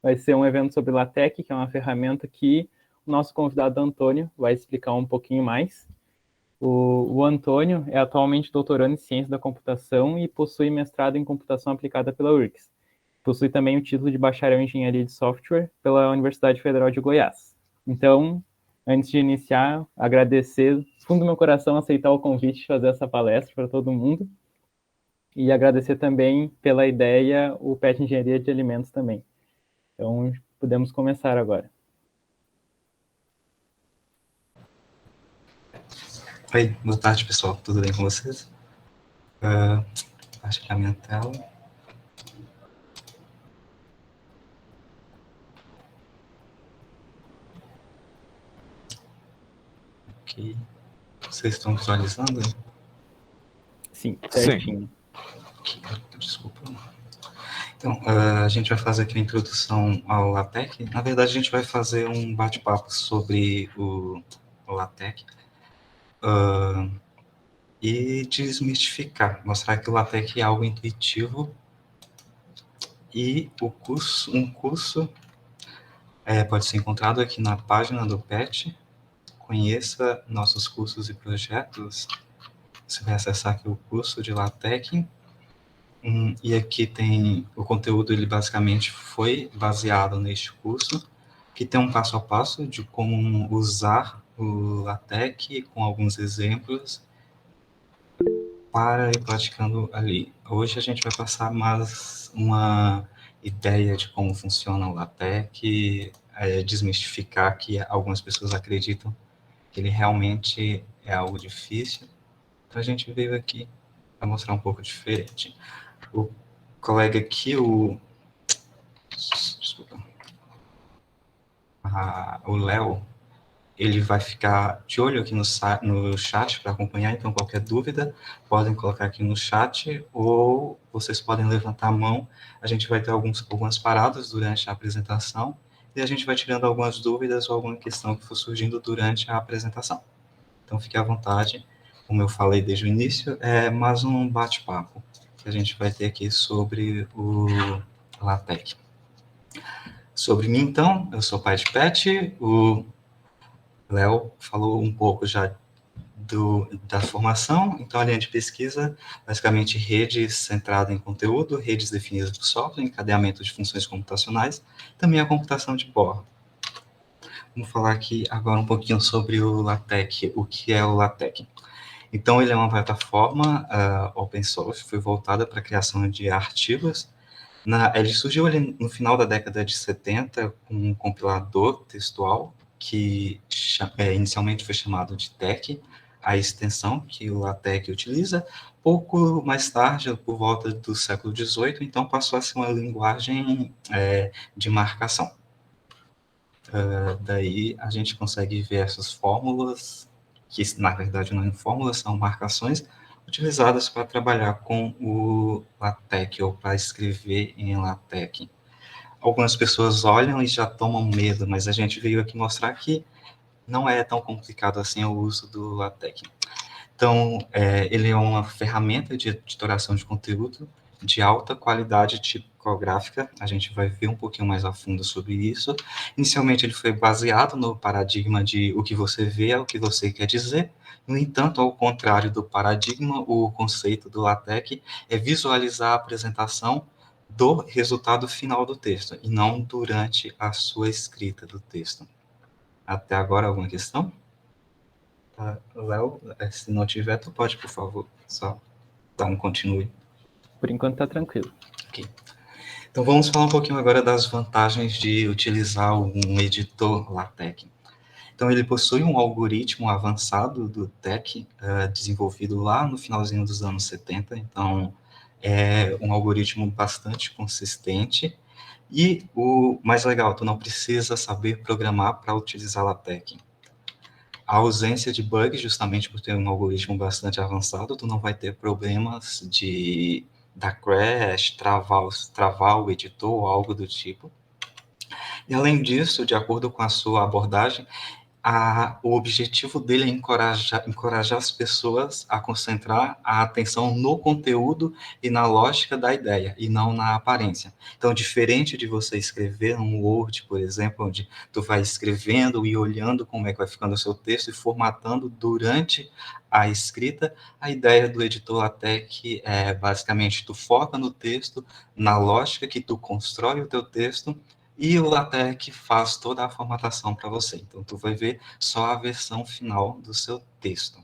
vai ser um evento sobre LaTeX, que é uma ferramenta que o nosso convidado Antônio vai explicar um pouquinho mais. O Antônio é atualmente doutorando em Ciência da Computação e possui mestrado em Computação Aplicada pela URGS. Possui também o título de bacharel em Engenharia de Software pela Universidade Federal de Goiás. Então, antes de iniciar, agradecer, do fundo do meu coração, aceitar o convite de fazer essa palestra para todo mundo. E agradecer também pela ideia o PET Engenharia de Alimentos também. Então, podemos começar agora. Oi, boa tarde, pessoal. Tudo bem com vocês? Acho que é a minha tela. Ok. Vocês estão visualizando? Sim, certinho. Sim. Desculpa. Então, a gente vai fazer aqui a introdução ao LaTeX. Na verdade, a gente vai fazer um bate-papo sobre o LaTeX e desmistificar, mostrar que o LaTeX é algo intuitivo e um curso pode ser encontrado aqui na página do PET. Conheça nossos cursos e projetos. Você vai acessar aqui o curso de LaTeX. E aqui tem o conteúdo, ele basicamente foi baseado neste curso, que tem um passo a passo de como usar o LaTeX com alguns exemplos para ir praticando ali. Hoje a gente vai passar mais uma ideia de como funciona o LaTeX, desmistificar que algumas pessoas acreditam que ele realmente é algo difícil. Então a gente veio aqui para mostrar um pouco diferente. O colega aqui, o Léo, ele vai ficar de olho aqui no chat para acompanhar, então qualquer dúvida podem colocar aqui no chat ou vocês podem levantar a mão. A gente vai ter algumas paradas durante a apresentação e a gente vai tirando algumas dúvidas ou alguma questão que for surgindo durante a apresentação. Então fique à vontade, como eu falei desde o início, é mais um bate-papo que a gente vai ter aqui sobre o LaTeX. Sobre mim, então, eu sou pai de pet, o Léo falou um pouco já da formação, então a linha de pesquisa, basicamente redes centradas em conteúdo, redes definidas por software, encadeamento de funções computacionais, também a computação de bordo. Vamos falar aqui agora um pouquinho sobre o LaTeX, o que é o LaTeX. Então, ele é uma plataforma open source, foi voltada para a criação de artigos. Ele surgiu ali no final da década de 70 com um compilador textual que inicialmente foi chamado de TeX, a extensão que o LaTeX utiliza. Pouco mais tarde, por volta do século XVIII, então passou a ser uma linguagem de marcação. Daí a gente consegue ver essas fórmulas, que na verdade não são fórmulas, são marcações, utilizadas para trabalhar com o LaTeX ou para escrever em LaTeX. Algumas pessoas olham e já tomam medo, mas a gente veio aqui mostrar que não é tão complicado assim o uso do LaTeX. Então, ele é uma ferramenta de editoração de conteúdo de alta qualidade tipográfica. A gente vai ver um pouquinho mais a fundo sobre isso. Inicialmente, ele foi baseado no paradigma de o que você vê é o que você quer dizer. No entanto, ao contrário do paradigma, o conceito do LaTeX é visualizar a apresentação do resultado final do texto, e não durante a sua escrita do texto. Até agora, alguma questão? Léo, se não tiver, tu pode, por favor, só dar um continue. Por enquanto está tranquilo. Ok. Então, vamos falar um pouquinho agora das vantagens de utilizar um editor LaTeX. Então, ele possui um algoritmo avançado do TeX, desenvolvido lá no finalzinho dos anos 70, então é um algoritmo bastante consistente. E o mais legal, tu não precisa saber programar para utilizar LaTeX. A ausência de bugs, justamente por ter um algoritmo bastante avançado, tu não vai ter problemas de dar crash, travar o editor ou algo do tipo. E além disso, de acordo com a sua abordagem, o objetivo dele é encorajar as pessoas a concentrar a atenção no conteúdo e na lógica da ideia, e não na aparência. Então, diferente de você escrever um Word, por exemplo, onde tu vai escrevendo e olhando como é que vai ficando o seu texto e formatando durante a escrita, a ideia do editor LaTeX é, basicamente, tu foca no texto, na lógica que tu constrói o teu texto, e o LaTeX faz toda a formatação para você. Então, tu vai ver só a versão final do seu texto.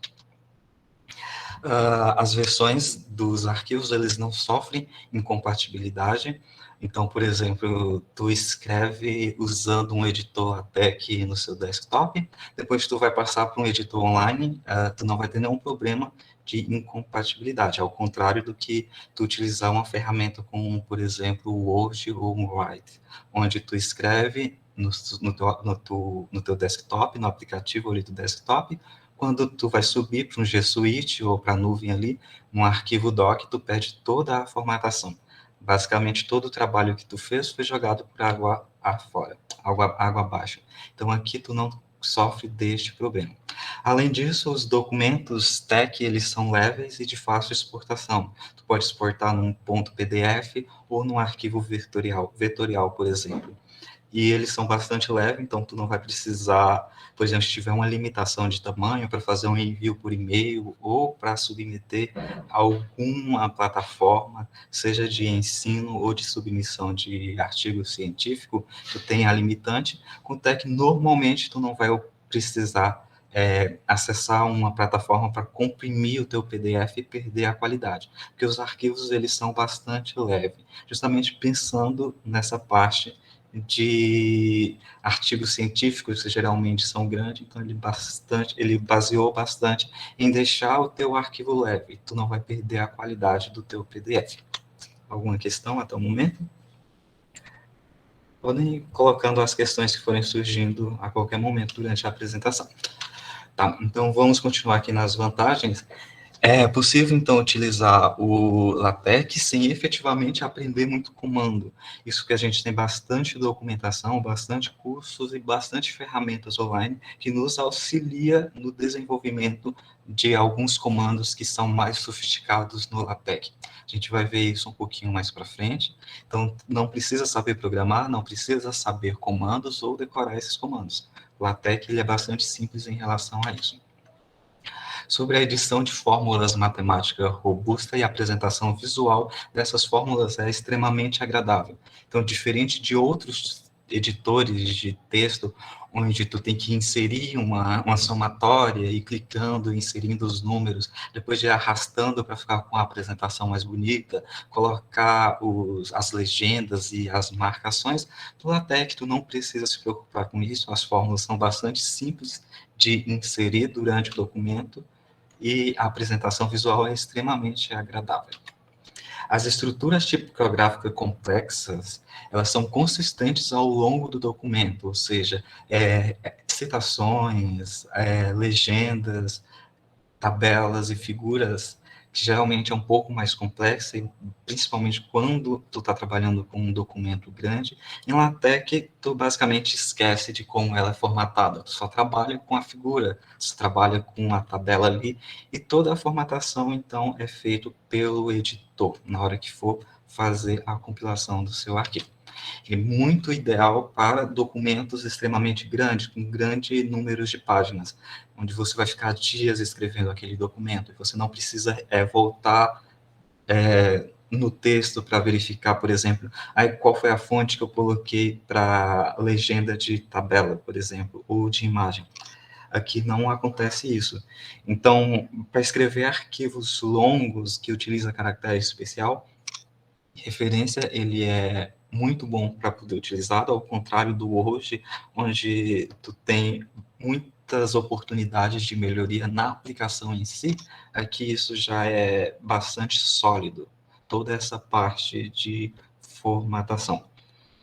As versões dos arquivos, eles não sofrem incompatibilidade. Então, por exemplo, tu escreve usando um editor LaTeX no seu desktop, depois tu vai passar para um editor online, tu não vai ter nenhum problema de incompatibilidade, ao contrário do que tu utilizar uma ferramenta como, por exemplo, o Word ou o Write, onde tu escreve no teu desktop, no aplicativo ali do desktop, quando tu vai subir para um G Suite ou para a nuvem ali, um arquivo doc, tu perde toda a formatação. Basicamente, todo o trabalho que tu fez foi jogado por água afora, água abaixo. Então, aqui tu não sofre deste problema. Além disso, os documentos TeX, eles são leves e de fácil exportação. Tu pode exportar num ponto PDF ou num arquivo vetorial, por exemplo. E eles são bastante leves, então tu não vai precisar, por exemplo, se tiver uma limitação de tamanho para fazer um envio por e-mail ou para submeter a alguma plataforma, seja de ensino ou de submissão de artigo científico, tu tem a limitante, quanto é que normalmente tu não vai precisar acessar uma plataforma para comprimir o teu PDF e perder a qualidade, porque os arquivos eles são bastante leves, justamente pensando nessa parte de artigos científicos que geralmente são grandes, então ele baseou bastante em deixar o teu arquivo leve, tu não vai perder a qualidade do teu PDF. Alguma questão até o momento? Podem ir colocando as questões que forem surgindo a qualquer momento durante a apresentação. Tá, então vamos continuar aqui nas vantagens. É possível, então, utilizar o LaTeX sem efetivamente aprender muito comando. Isso que a gente tem bastante documentação, bastante cursos e bastante ferramentas online que nos auxilia no desenvolvimento de alguns comandos que são mais sofisticados no LaTeX. A gente vai ver isso um pouquinho mais para frente. Então, não precisa saber programar, não precisa saber comandos ou decorar esses comandos. O LaTeX ele é bastante simples em relação a isso. Sobre a edição de fórmulas matemáticas robusta e a apresentação visual dessas fórmulas é extremamente agradável. Então, diferente de outros editores de texto, onde tu tem que inserir uma somatória e clicando, inserindo os números, depois de arrastando para ficar com a apresentação mais bonita, colocar as legendas e as marcações, no LaTeX tu não precisa se preocupar com isso, as fórmulas são bastante simples de inserir durante o documento, e a apresentação visual é extremamente agradável. As estruturas tipográficas complexas, elas são consistentes ao longo do documento, ou seja, citações, legendas, tabelas e figuras, que geralmente é um pouco mais complexa, e principalmente quando tu está trabalhando com um documento grande, em LaTeX tu basicamente esquece de como ela é formatada, tu só trabalha com a figura, tu trabalha com a tabela ali, e toda a formatação, então, é feita pelo editor, na hora que for fazer a compilação do seu arquivo. É muito ideal para documentos extremamente grandes, com grande número de páginas, onde você vai ficar dias escrevendo aquele documento, e você não precisa voltar no texto para verificar, por exemplo, qual foi a fonte que eu coloquei para legenda de tabela, por exemplo, ou de imagem. Aqui não acontece isso. Então, para escrever arquivos longos que utilizam caractere especial, referência, ele é muito bom para poder utilizar, ao contrário do Word, onde tu tem muitas oportunidades de melhoria na aplicação em si, aqui isso já é bastante sólido, toda essa parte de formatação.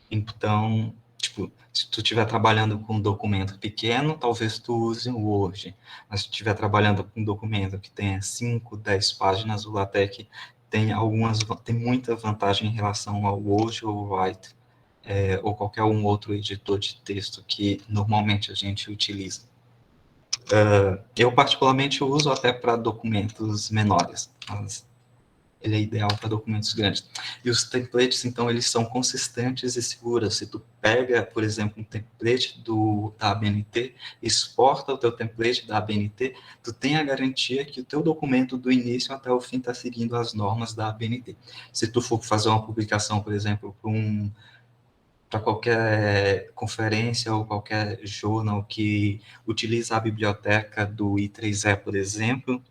Então, tipo, se tu estiver trabalhando com um documento pequeno, talvez tu use o Word, mas se tu estiver trabalhando com um documento que tenha 5, 10 páginas, o LaTeX tem muita vantagem em relação ao Word ou Write, ou qualquer outro editor de texto que normalmente a gente utiliza. Eu particularmente uso até para documentos menores, mas ele é ideal para documentos grandes. E os templates, então, eles são consistentes e seguros. Se tu pega, por exemplo, um template da ABNT, exporta o teu template da ABNT, tu tem a garantia que o teu documento do início até o fim está seguindo as normas da ABNT. Se tu for fazer uma publicação, por exemplo, para qualquer conferência ou qualquer jornal que utiliza a biblioteca do I3E, por exemplo,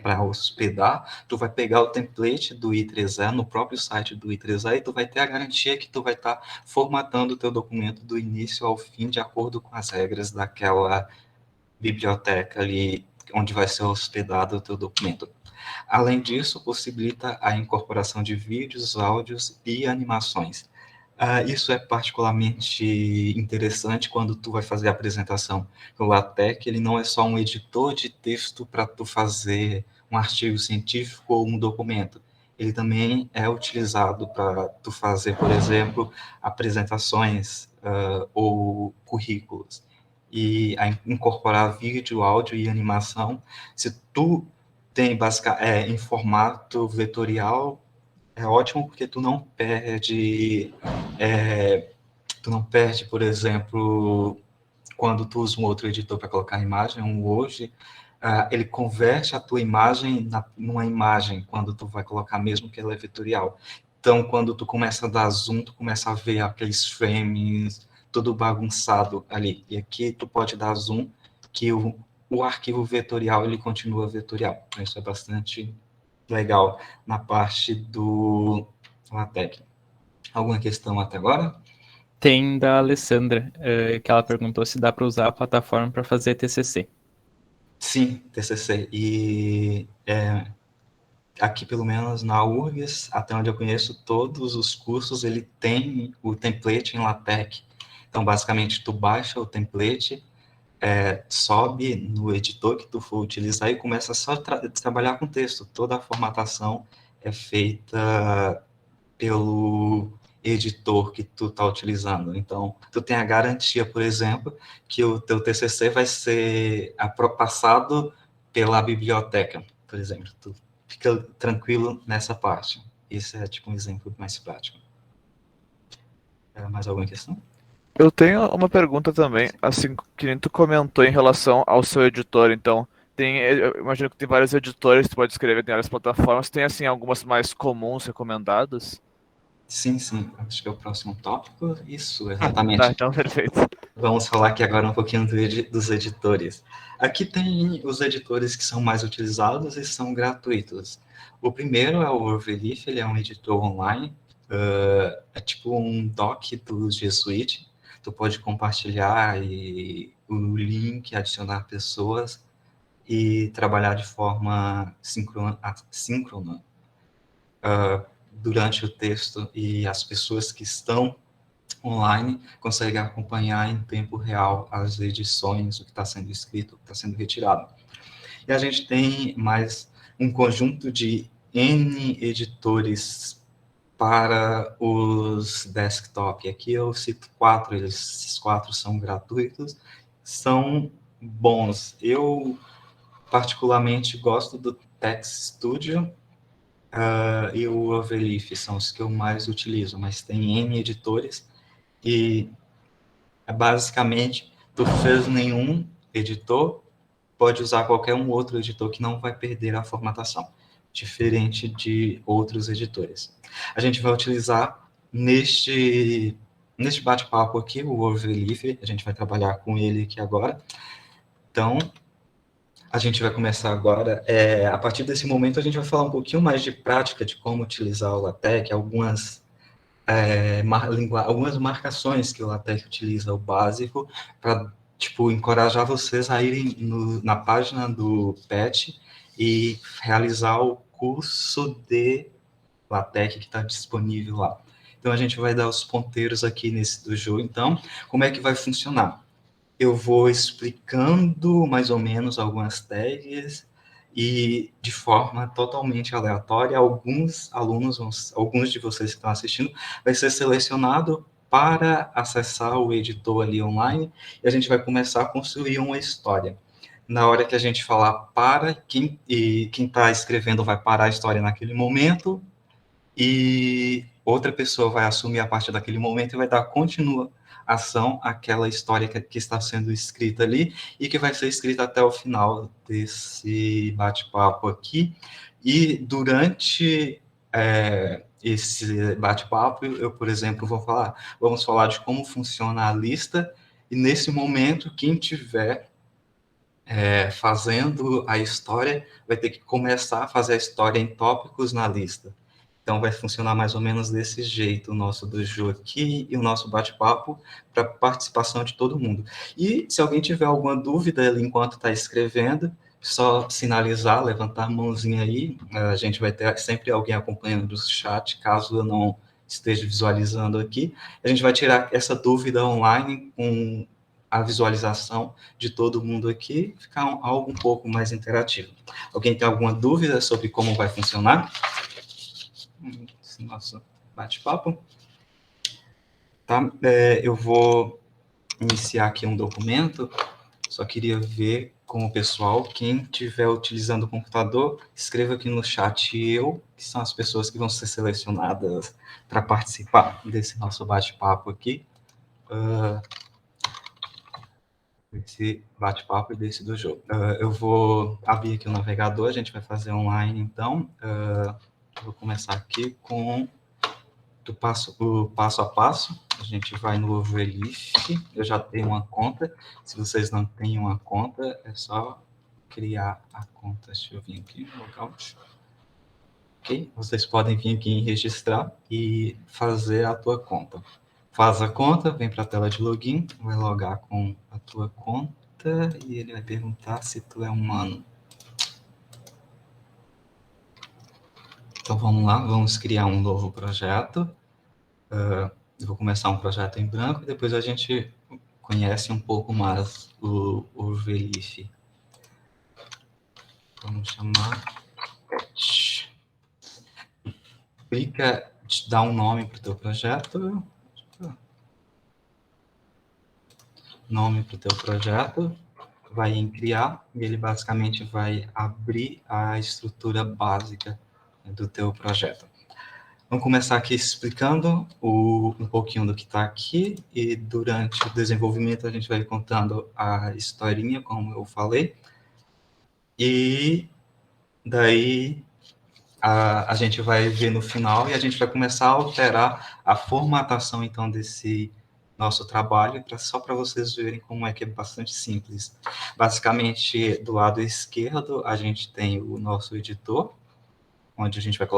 para hospedar, tu vai pegar o template do I3E no próprio site do I3E e tu vai ter a garantia que tu vai estar formatando o teu documento do início ao fim de acordo com as regras daquela biblioteca ali onde vai ser hospedado o teu documento. Além disso, possibilita a incorporação de vídeos, áudios e animações. Isso é particularmente interessante quando tu vai fazer a apresentação. O LaTeX, ele não é só um editor de texto para tu fazer um artigo científico ou um documento. Ele também é utilizado para tu fazer, por exemplo, apresentações ou currículos. E incorporar vídeo, áudio e animação. Se tu tem em formato vetorial, é ótimo porque tu não perde, por exemplo, quando tu usa um outro editor para colocar a imagem, um Word, ele converte a tua imagem numa imagem quando tu vai colocar, mesmo que ela é vetorial. Então, quando tu começa a dar zoom, tu começa a ver aqueles frames tudo bagunçado ali. E aqui tu pode dar zoom, que o arquivo vetorial, ele continua vetorial. Então, isso é bastante legal na parte do LaTeX. Alguma questão até agora? Tem da Alessandra, que ela perguntou se dá para usar a plataforma para fazer TCC. Sim, TCC. E aqui, pelo menos na URGS, até onde eu conheço, todos os cursos, ele tem o template em LaTeX. Então, basicamente, tu baixa o template, sobe no editor que tu for utilizar e começa só a trabalhar com texto. Toda a formatação é feita pelo editor que tu está utilizando. Então, tu tem a garantia, por exemplo, que o teu TCC vai ser passado pela biblioteca, por exemplo. Tu fica tranquilo nessa parte. Esse é tipo um exemplo mais prático. Mais alguma questão? Eu tenho uma pergunta também, assim, que nem tu comentou em relação ao seu editor, então, eu imagino que tem vários editores que tu pode escrever, tem várias plataformas, tem, assim, algumas mais comuns recomendadas? Sim, sim. Acho que é o próximo tópico. Isso, Tá, exatamente. então, perfeito. Vamos falar aqui agora um pouquinho dos editores. Aqui tem os editores que são mais utilizados e são gratuitos. O primeiro é o Overleaf, ele é um editor online, é tipo um doc do G Suite. Tu pode compartilhar o link, adicionar pessoas e trabalhar de forma síncrona durante o texto, e as pessoas que estão online conseguem acompanhar em tempo real as edições, o que está sendo escrito, o que está sendo retirado. E a gente tem mais um conjunto de N editores para os desktop. Aqui eu cito 4, esses 4 são gratuitos, são bons. Eu particularmente gosto do Text Studio e o Overleaf, são os que eu mais utilizo, mas tem N editores e basicamente, tu fez nenhum editor, pode usar qualquer um outro editor que não vai perder a formatação, diferente de outros editores. A gente vai utilizar neste bate-papo aqui o Overleaf, a gente vai trabalhar com ele aqui agora. Então, a gente vai começar agora. A partir desse momento, a gente vai falar um pouquinho mais de prática, de como utilizar o LaTeX, algumas marcações que o LaTeX utiliza, o básico, para tipo, encorajar vocês a irem na página do PET e realizar o curso de LaTeX que está disponível lá. Então, a gente vai dar os ponteiros aqui nesse do jogo. Então, como é que vai funcionar? Eu vou explicando mais ou menos algumas tags e de forma totalmente aleatória, alguns alunos, alguns de vocês que estão assistindo, vai ser selecionado para acessar o editor ali online e a gente vai começar a construir uma história. Na hora que a gente falar para, quem está escrevendo vai parar a história naquele momento, e outra pessoa vai assumir a partir daquele momento e vai dar continuação àquela história que está sendo escrita ali e que vai ser escrita até o final desse bate-papo aqui. E durante esse bate-papo, eu, por exemplo, vamos falar de como funciona a lista, e nesse momento, quem tiver fazendo a história vai ter que começar a fazer a história em tópicos na lista. Então, vai funcionar mais ou menos desse jeito o nosso dojo aqui e o nosso bate-papo para participação de todo mundo. E se alguém tiver alguma dúvida ali enquanto está escrevendo, só sinalizar, levantar a mãozinha aí. A gente vai ter sempre alguém acompanhando do chat, caso eu não esteja visualizando aqui. A gente vai tirar essa dúvida online com a visualização de todo mundo aqui, ficar algo um pouco mais interativo. Alguém tem alguma dúvida sobre como vai funcionar esse nosso bate-papo? Tá? Eu vou iniciar aqui um documento, só queria ver com o pessoal, quem estiver utilizando o computador, escreva aqui no chat eu, que são as pessoas que vão ser selecionadas para participar desse nosso bate-papo aqui. Esse bate-papo e desse do jogo. Eu vou abrir aqui o navegador, a gente vai fazer online, então. Vou começar aqui com o passo a passo. A gente vai no Overleaf. Eu já tenho uma conta. Se vocês não têm uma conta, é só criar a conta. Deixa eu vir aqui no Lookout. Ok? Vocês podem vir aqui em registrar e fazer a tua conta. Faz a conta, vem para a tela de login, vai logar com a tua conta e ele vai perguntar se tu é humano. Então vamos lá, vamos criar um novo projeto. Eu vou começar um projeto em branco e depois a gente conhece um pouco mais o Overleaf. Vamos chamar Pet. Clica, dá um nome para o teu projeto. Nome para o teu projeto, vai em criar, e ele basicamente vai abrir a estrutura básica do teu projeto. Vamos começar aqui explicando um pouquinho do que está aqui, e durante o desenvolvimento a gente vai contando a historinha, como eu falei, e daí a gente vai ver no final, e a gente vai começar a alterar a formatação, então, desse nosso trabalho, só para vocês verem como é que é bastante simples. Basicamente, do lado esquerdo, a gente tem o nosso editor, onde a gente vai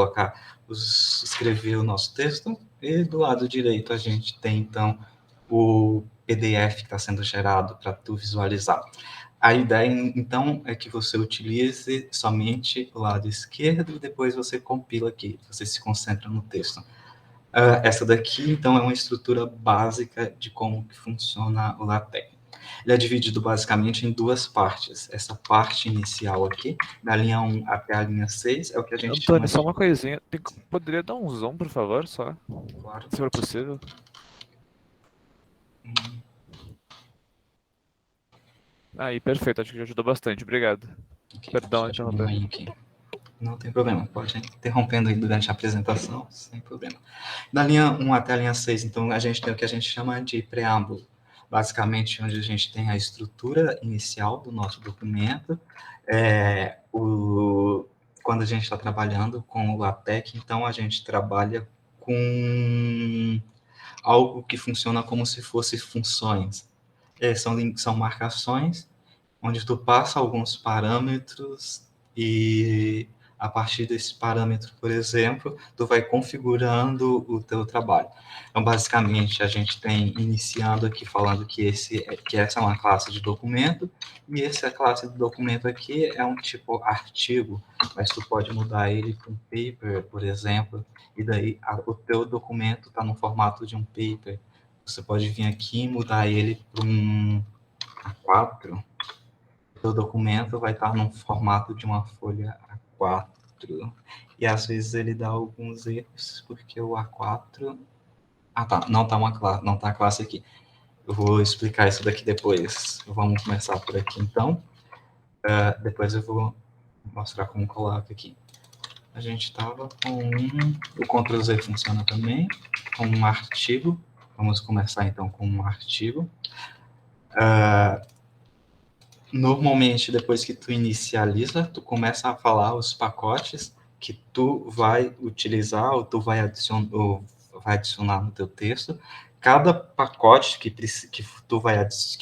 escrever o nosso texto, e do lado direito a gente tem, então, o PDF que está sendo gerado para tu visualizar. A ideia, então, é que você utilize somente o lado esquerdo e depois você compila aqui, você se concentra no texto. Essa daqui, então, é uma estrutura básica de como que funciona o LaTeX. Ele é dividido basicamente em duas partes. Essa parte inicial aqui, da linha 1 até a linha 6, é o que a gente Antônio, chama só uma coisinha. Poderia dar um zoom, por favor, só? Claro. Se for possível. Aí, perfeito. Acho que já ajudou bastante. Obrigado. Okay, Perdão, interromper. Não tem problema, pode ir interrompendo aí durante a apresentação, sem problema. Da linha 1 até a linha 6, então, a gente tem o que a gente chama de preâmbulo. Basicamente, onde a gente tem a estrutura inicial do nosso documento. Quando a gente está trabalhando com o LaTeX, então, a gente trabalha com algo que funciona como se fosse funções. São marcações onde tu passa alguns parâmetros e a partir desse parâmetro, por exemplo, tu vai configurando o teu trabalho. Então, basicamente, a gente tem iniciando aqui falando que essa é uma classe de documento e essa classe de documento aqui é um tipo artigo, mas tu pode mudar ele para um paper, por exemplo, e daí o teu documento está no formato de um paper. Você pode vir aqui e mudar ele para um A4, o documento vai estar no formato de uma folha A4. E às vezes ele dá alguns erros, porque o A4... Ah, tá, não tá a classe aqui. Eu vou explicar isso daqui depois. Vamos começar por aqui, então. Depois eu vou mostrar como coloca aqui. A gente estava com o Ctrl Z funciona também, com um artigo. Vamos começar então com um artigo. Normalmente, depois que tu inicializa, tu começa a falar os pacotes que tu vai utilizar ou tu vai adicionar no teu texto. Cada pacote que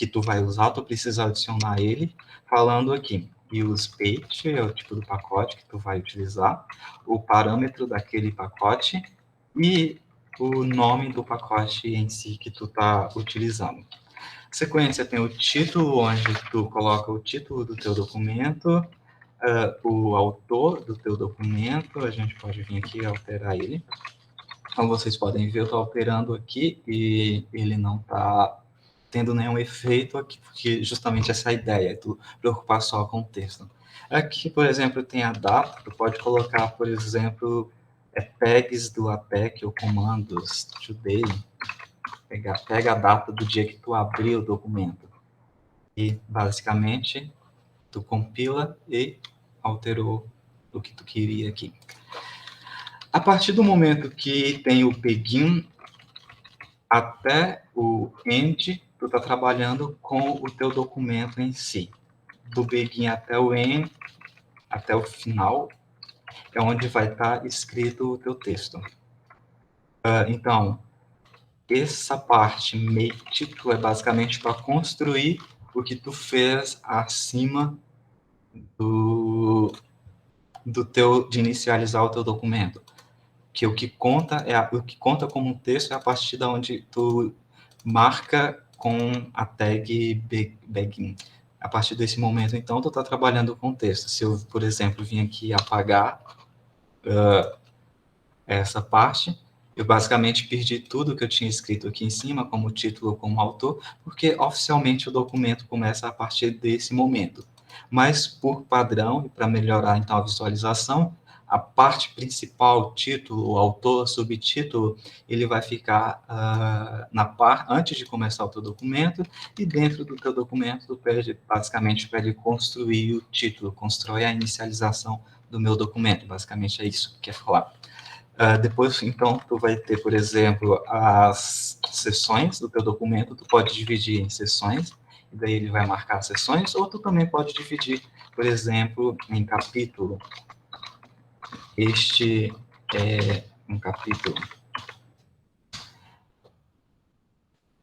tu vai usar, tu precisa adicionar ele falando aqui. Use page é o tipo do pacote que tu vai utilizar, o parâmetro daquele pacote e o nome do pacote em si que tu está utilizando. Sequência tem o título, onde tu coloca o título do teu documento, o autor do teu documento, a gente pode vir aqui e alterar ele. Como vocês podem ver, eu estou alterando aqui e ele não está tendo nenhum efeito aqui, porque justamente essa é a ideia, é tu preocupar só com o texto. Aqui, por exemplo, tem a data, tu pode colocar, por exemplo, tags do APEC ou comandos today, pega a data do dia que tu abriu o documento. E, basicamente, tu compila e alterou o que tu queria aqui. A partir do momento que tem o begin até o end, tu está trabalhando com o teu documento em si. Do begin até o end, até o final, é onde vai estar escrito o teu texto. Então, essa parte make título é basicamente para construir o que tu fez acima de inicializar o teu documento. Que o que conta como um texto é a partir da onde tu marca com a tag begin. A partir desse momento, então, tu está trabalhando com o texto. Se eu, por exemplo, vim aqui apagar essa parte, eu basicamente perdi tudo que eu tinha escrito aqui em cima, como título, como autor, porque oficialmente o documento começa a partir desse momento. Mas, por padrão, e para melhorar então a visualização, a parte principal, título, autor, subtítulo, ele vai ficar antes de começar o teu documento, e dentro do teu documento, tu pede, basicamente, para ele construir o título, constrói a inicialização do meu documento. Basicamente é isso que quer falar. Depois, então, tu vai ter, por exemplo, as seções do teu documento, tu pode dividir em seções, e daí ele vai marcar as seções, ou tu também pode dividir, por exemplo, em capítulo. Este é um capítulo.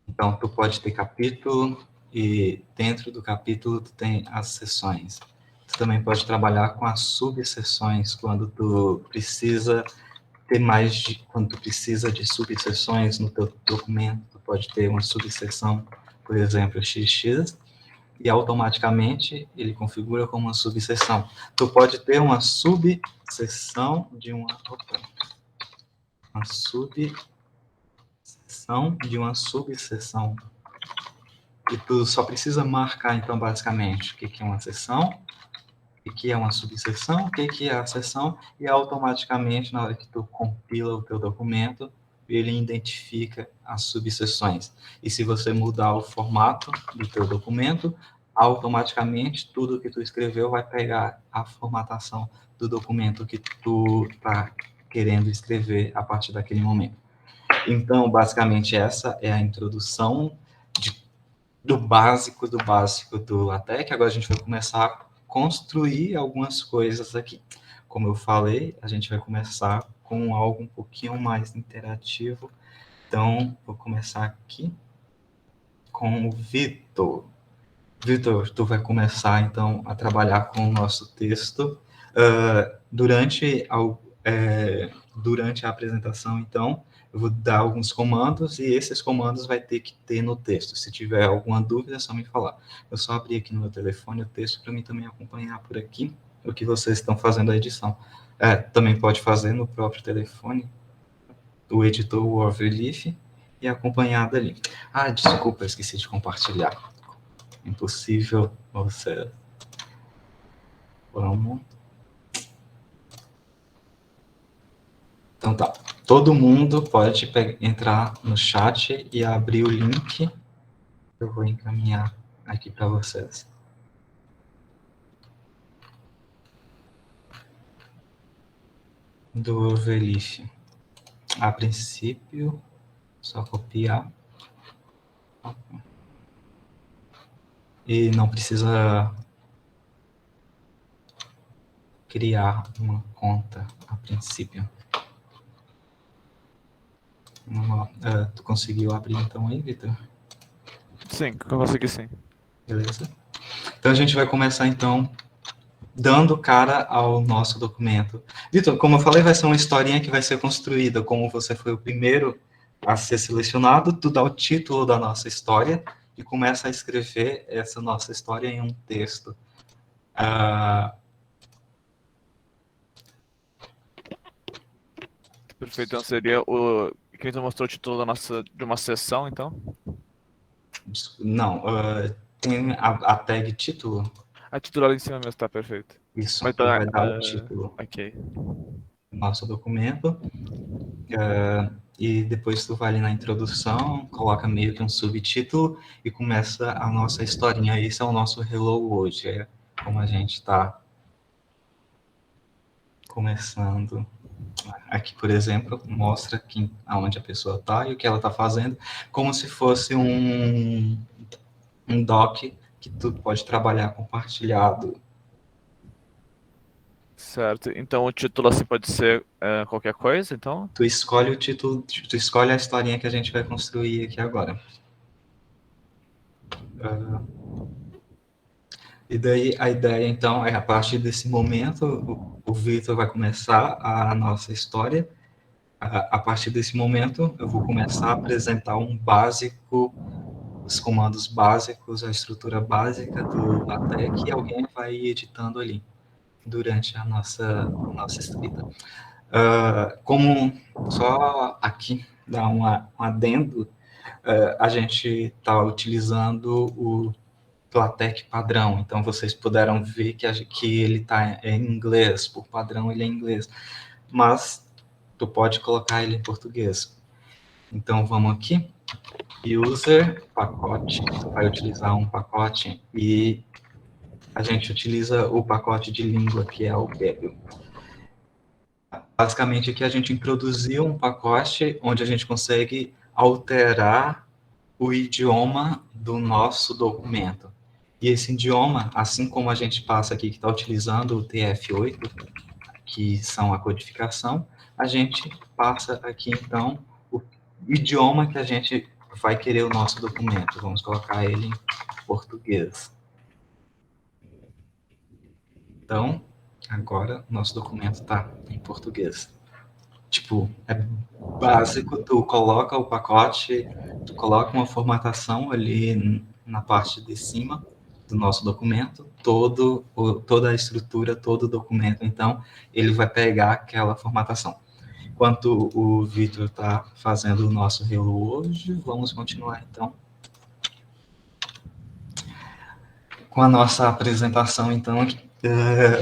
Então, tu pode ter capítulo, e dentro do capítulo tu tem as seções. Tu também pode trabalhar com as subseções, quando tu precisa quando tu precisa de subseções no teu documento, tu pode ter uma subseção, por exemplo, XX, e automaticamente ele configura como uma subseção. Tu pode ter uma subseção de uma subseção, e tu só precisa marcar, então, basicamente, o que é uma seção, o que é uma subseção, o que é a seção, e automaticamente, na hora que tu compila o teu documento, ele identifica as subseções. E se você mudar o formato do teu documento, automaticamente tudo que tu escreveu vai pegar a formatação do documento que tu está querendo escrever a partir daquele momento. Então, basicamente, essa é a introdução do básico do LaTeX. Agora a gente vai começar a construir algumas coisas aqui. Como eu falei, a gente vai começar com algo um pouquinho mais interativo. Então, vou começar aqui com o Vitor. Vitor, tu vai começar, então, a trabalhar com o nosso texto. Durante a apresentação, então, eu vou dar alguns comandos, e esses comandos vai ter que ter no texto. Se tiver alguma dúvida, é só me falar. Eu só abri aqui no meu telefone o texto para mim também acompanhar por aqui o que vocês estão fazendo a edição. Também pode fazer no próprio telefone, o editor Word Relief, e acompanhar dali. Desculpa, esqueci de compartilhar. Impossível você... Vamos... Então tá, todo mundo pode entrar no chat e abrir o link. Eu vou encaminhar aqui para vocês. do Overleaf. A princípio, só copiar. E não precisa criar uma conta a princípio. Tu conseguiu abrir então aí, Vitor? Sim, eu consegui sim. Beleza? Então a gente vai começar então dando cara ao nosso documento. Vitor, como eu falei, vai ser uma historinha que vai ser construída. Como você foi o primeiro a ser selecionado, tu dá o título da nossa história e começa a escrever essa nossa história em um texto. Perfeito, então seria o... Que tu mostrou o título de uma sessão, então? Não, tem a tag título. A título ali em cima mesmo, tá perfeito. Isso, Mas tu então, vai dar o título ok. do nosso documento. E depois tu vai ali na introdução, coloca meio que um subtítulo e começa a nossa historinha. Esse é o nosso Hello World, é como a gente está começando. Aqui, por exemplo, mostra aonde a pessoa está e o que ela está fazendo, como se fosse um doc que tu pode trabalhar compartilhado. Certo. Então o título assim pode ser qualquer coisa, então? Tu escolhe o título, tu escolhe a historinha que a gente vai construir aqui agora. E daí a ideia, então, é a partir desse momento, o Victor vai começar a nossa história. A partir desse momento, eu vou começar a apresentar um básico, os comandos básicos, a estrutura básica do LaTeX, e alguém vai ir editando ali durante a nossa escrita. Como só aqui dá um adendo, a gente está utilizando o LaTeX padrão, então vocês puderam ver que ele está em inglês, por padrão ele é em inglês, mas tu pode colocar ele em português. Então vamos aqui, user, pacote, tu vai utilizar um pacote e a gente utiliza o pacote de língua, que é o Babel. Basicamente aqui a gente introduziu um pacote onde a gente consegue alterar o idioma do nosso documento. E esse idioma, assim como a gente passa aqui, que está utilizando o TF8, que são a codificação, a gente passa aqui, então, o idioma que a gente vai querer o nosso documento. Vamos colocar ele em português. Então, agora, nosso documento está em português. Tipo, é básico, tu coloca o pacote, tu coloca uma formatação ali na parte de cima do nosso documento, toda a estrutura, todo o documento, então, ele vai pegar aquela formatação. Enquanto o Vitor está fazendo o nosso Hello hoje, vamos continuar, então, com a nossa apresentação, então,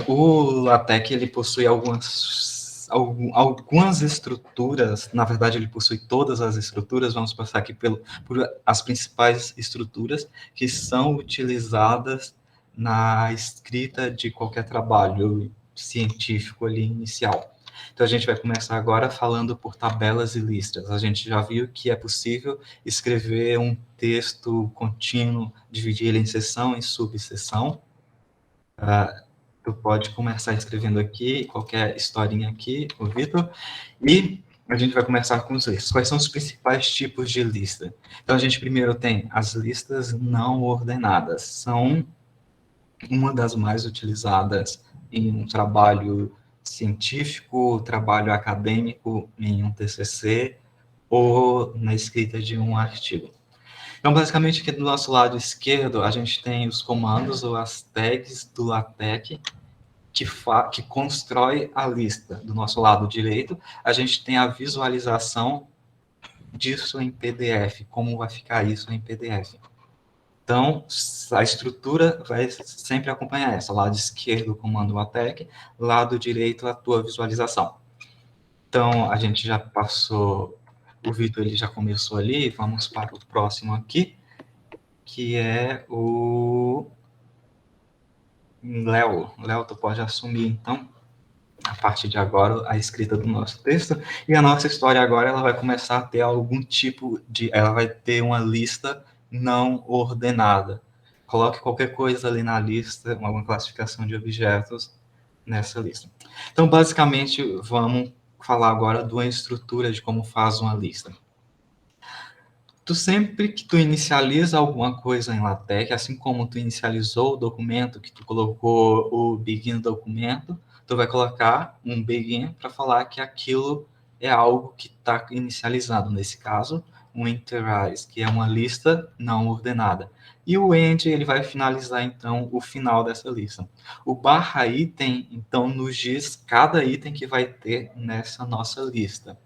o LaTeX, ele possui algumas estruturas, na verdade ele possui todas as estruturas, vamos passar aqui por as principais estruturas que são utilizadas na escrita de qualquer trabalho científico ali inicial. Então a gente vai começar agora falando por tabelas e listas. A gente já viu que é possível escrever um texto contínuo, dividir ele em seção e subseção. Tu pode começar escrevendo aqui, qualquer historinha aqui, o Vitor, e a gente vai começar com os listas. Quais são os principais tipos de lista? Então, a gente primeiro tem as listas não ordenadas. São uma das mais utilizadas em um trabalho científico, trabalho acadêmico, em um TCC, ou na escrita de um artigo. Então, basicamente, aqui do nosso lado esquerdo, a gente tem os comandos ou as tags do LaTeX, que constrói a lista. Do nosso lado direito, a gente tem a visualização disso em PDF, como vai ficar isso em PDF. Então, a estrutura vai sempre acompanhar essa. Lado esquerdo, o comando LaTeX, lado direito, a tua visualização. Então, a gente já passou, o Vitor ele já começou ali, vamos para o próximo aqui, que é o Léo. Léo, tu pode assumir, então. a partir de agora, a escrita do nosso texto, e a nossa história agora ela vai começar a ter algum tipo de... Ela vai ter uma lista não ordenada. Coloque qualquer coisa ali na lista, alguma classificação de objetos nessa lista. Então, basicamente, vamos falar agora de uma estrutura de como faz uma lista. Sempre que tu inicializa alguma coisa em LaTeX, assim como tu inicializou o documento, que tu colocou o begin documento, tu vai colocar um begin para falar que aquilo é algo que está inicializado. Nesse caso, um interize, que é uma lista não ordenada. E o end, ele vai finalizar, então, o final dessa lista. O barra item, então, nos diz cada item que vai ter nessa nossa lista.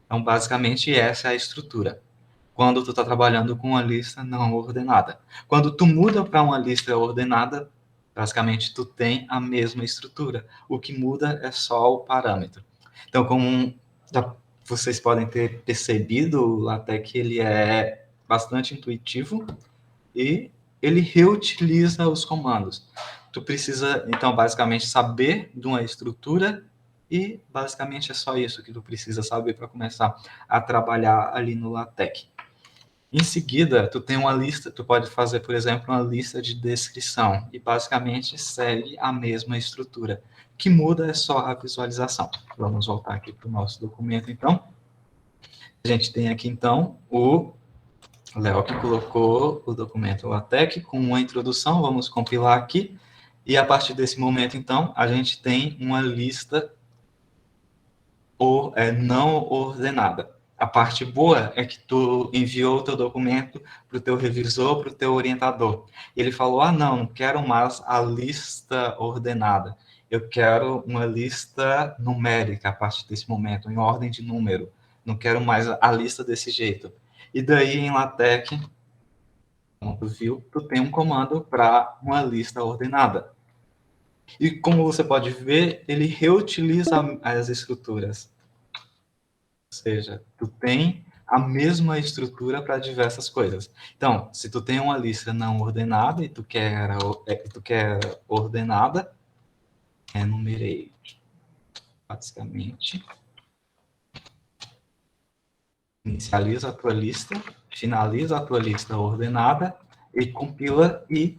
Então, basicamente, essa é a estrutura quando tu está trabalhando com uma lista não ordenada. Quando tu muda para uma lista ordenada, basicamente tu tem a mesma estrutura. O que muda é só o parâmetro. Então, como vocês podem ter percebido, até que ele é bastante intuitivo e ele reutiliza os comandos. Tu precisa, então, basicamente saber de uma estrutura e basicamente é só isso que tu precisa saber para começar a trabalhar ali no LaTeX. Em seguida, tu tem uma lista, tu pode fazer, por exemplo, uma lista de descrição e basicamente segue a mesma estrutura. O que muda é só a visualização. Vamos voltar aqui para o nosso documento, então. A gente tem aqui, então, o Léo que colocou o documento LaTeX com uma introdução, vamos compilar aqui. E a partir desse momento, então, a gente tem uma lista não ordenada. A parte boa é que tu enviou o teu documento para o teu revisor, para o teu orientador. Ele falou, não quero mais a lista ordenada. Eu quero uma lista numérica a partir desse momento, em ordem de número. Não quero mais a lista desse jeito. E daí, em LaTeX, como tu viu, tu tem um comando para uma lista ordenada. E como você pode ver, ele reutiliza as estruturas. Ou seja, tu tem a mesma estrutura para diversas coisas. Então, se tu tem uma lista não ordenada e tu quer ordenada, enumerate, basicamente, inicializa a tua lista, finaliza a tua lista ordenada e compila e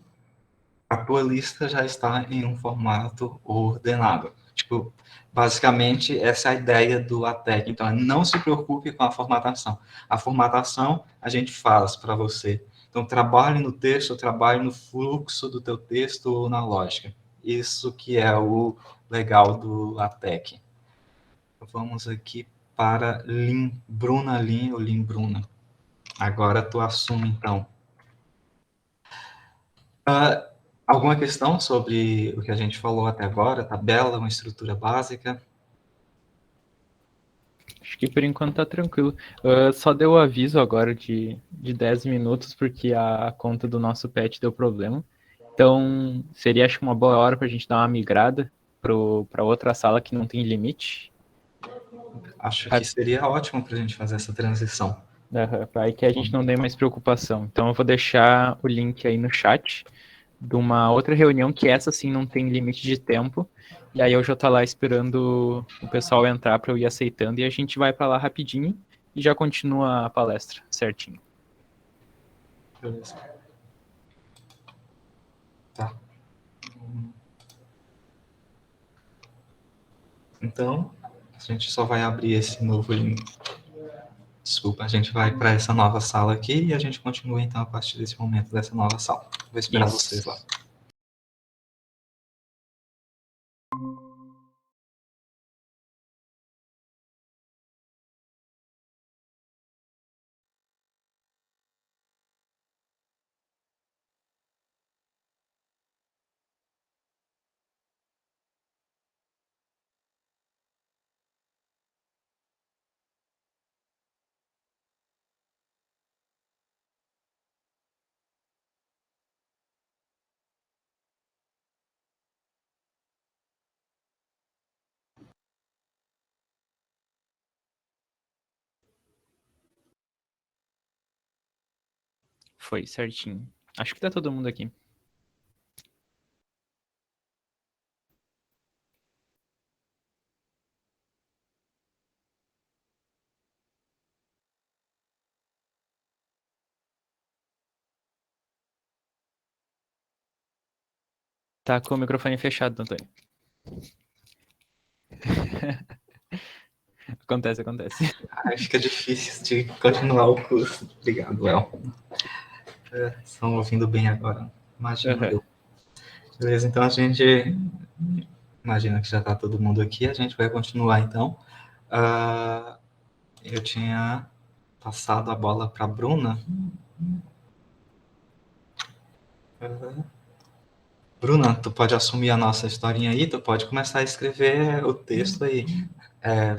a tua lista já está em um formato ordenado. Tipo, basicamente, essa é a ideia do LaTeX. Então, não se preocupe com a formatação. A formatação a gente faz para você. Então, trabalhe no texto, trabalhe no fluxo do teu texto ou na lógica. Isso que é o legal do LaTeX. Vamos aqui para Bruna Lin ou Lin Bruna. Agora tu assume, então. Alguma questão sobre o que a gente falou até agora? Tabela, uma estrutura básica? Acho que por enquanto tá tranquilo. Só deu o aviso agora de 10 minutos, porque a conta do nosso pet deu problema. Então, seria acho que uma boa hora pra gente dar uma migrada para outra sala que não tem limite. Acho que seria ótimo para a gente fazer essa transição. Para que a gente não dê mais preocupação. Então, eu vou deixar o link aí no chat de uma outra reunião que essa sim não tem limite de tempo. E aí eu já tô lá esperando o pessoal entrar para eu ir aceitando e a gente vai para lá rapidinho e já continua a palestra certinho. Beleza. Tá. Então, a gente só vai abrir esse novo link. Desculpa, a gente vai para essa nova sala aqui e a gente continua então a partir desse momento dessa nova sala. Vou esperar vocês lá. Foi certinho. Acho que tá todo mundo aqui. Tá com o microfone fechado, Antônio. Acontece. Ai, fica difícil de continuar o curso. Obrigado, Léo. Estão ouvindo bem agora? Imagino eu. Beleza, então a gente imagina que já está todo mundo aqui. A gente vai continuar, então. Eu tinha passado a bola para a Bruna. Bruna, tu pode assumir a nossa historinha aí, tu pode começar a escrever o texto aí.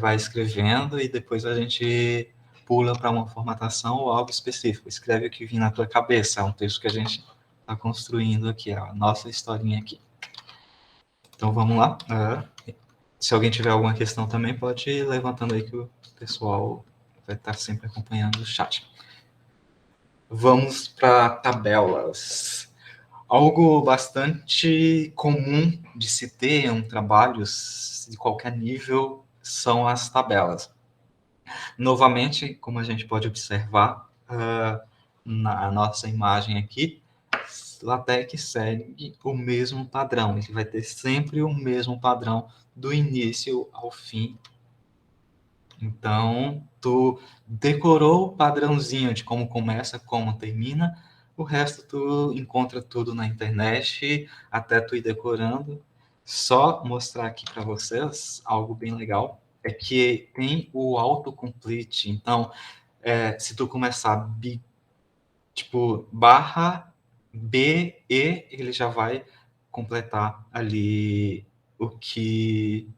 Vai escrevendo e depois a gente pula para uma formatação ou algo específico. Escreve o que vir na tua cabeça. É um texto que a gente está construindo aqui, a nossa historinha aqui. Então vamos lá. Se alguém tiver alguma questão também, pode ir levantando aí que o pessoal vai estar sempre acompanhando o chat. Vamos para tabelas. Algo bastante comum de se ter em trabalhos de qualquer nível são as tabelas. Novamente, como a gente pode observar na nossa imagem aqui, LaTeX segue o mesmo padrão. Ele vai ter sempre o mesmo padrão do início ao fim. Então, tu decorou o padrãozinho de como começa, como termina. O resto tu encontra tudo na internet, até tu ir decorando. Só mostrar aqui para vocês algo bem legal, é que tem o autocomplete. Então, se tu começar barra B, E, ele já vai completar ali o que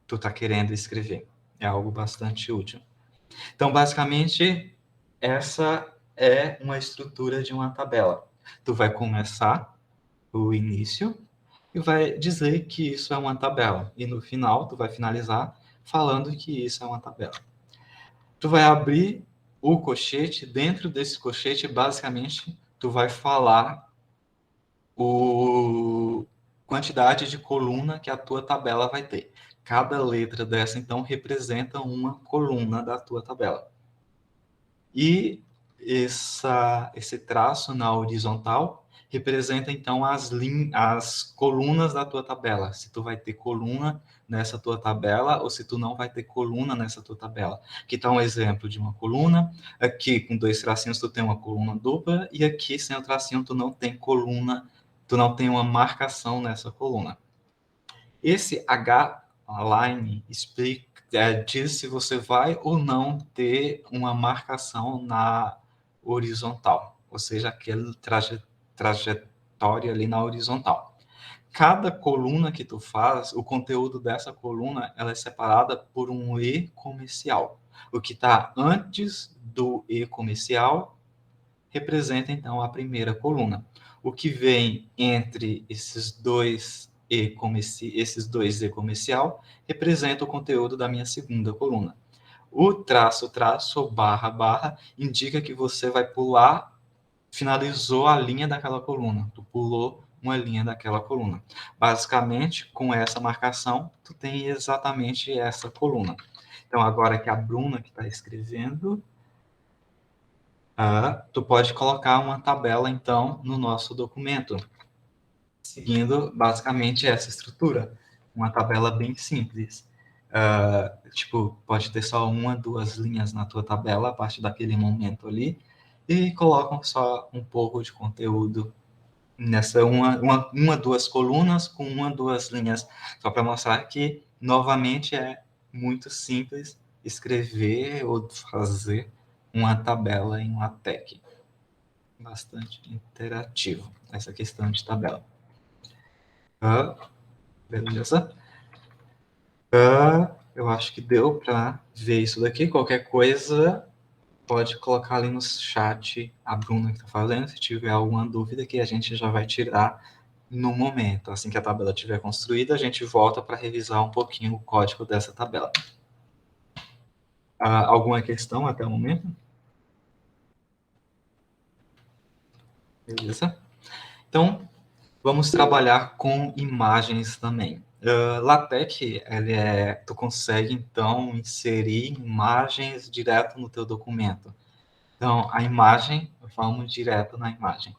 tu tá querendo escrever. É algo bastante útil. Então, basicamente, essa é uma estrutura de uma tabela. Tu vai começar o início e vai dizer que isso é uma tabela. E no final, tu vai finalizar falando que isso é uma tabela. Tu vai abrir o colchete. Dentro desse colchete, basicamente, tu vai falar a quantidade de coluna que a tua tabela vai ter. Cada letra dessa, então, representa uma coluna da tua tabela. E esse traço na horizontal representa, então, as colunas da tua tabela. Se tu vai ter coluna nessa tua tabela ou se tu não vai ter coluna nessa tua tabela. Aqui está um exemplo de uma coluna. Aqui, com 2 tracinhos, tu tem uma coluna dupla. E aqui, sem o tracinho, tu não tem coluna, tu não tem uma marcação nessa coluna. Esse H-line diz se você vai ou não ter uma marcação na horizontal, ou seja, aquela trajetória ali na horizontal. Cada coluna que tu faz, o conteúdo dessa coluna, ela é separada por um E comercial. O que está antes do E comercial representa, então, a primeira coluna. O que vem entre esses dois E comercial representa o conteúdo da minha segunda coluna. O traço, barra, indica que você vai pular, finalizou a linha daquela coluna. Tu pulou uma linha daquela coluna. Basicamente, com essa marcação, tu tem exatamente essa coluna. Então, agora que a Bruna que está escrevendo, tu pode colocar uma tabela, então, no nosso documento, seguindo basicamente essa estrutura. Uma tabela bem simples. Pode ter só 1, 2 linhas na tua tabela a partir daquele momento ali, e colocam só um pouco de conteúdo nessa 2 colunas com 1, 2 linhas, só para mostrar que, novamente, é muito simples escrever ou fazer uma tabela em LaTeX. Bastante interativo, essa questão de tabela. Beleza? Eu acho que deu para ver isso daqui. Qualquer coisa, pode colocar ali no chat a Bruna que está fazendo. Se tiver alguma dúvida, que a gente já vai tirar no momento. Assim que a tabela estiver construída, a gente volta para revisar um pouquinho o código dessa tabela. Alguma questão até o momento? Beleza? Então, vamos trabalhar com imagens também. LaTeX, tu consegue, então, inserir imagens direto no teu documento. Então, a imagem, vamos direto na imagem.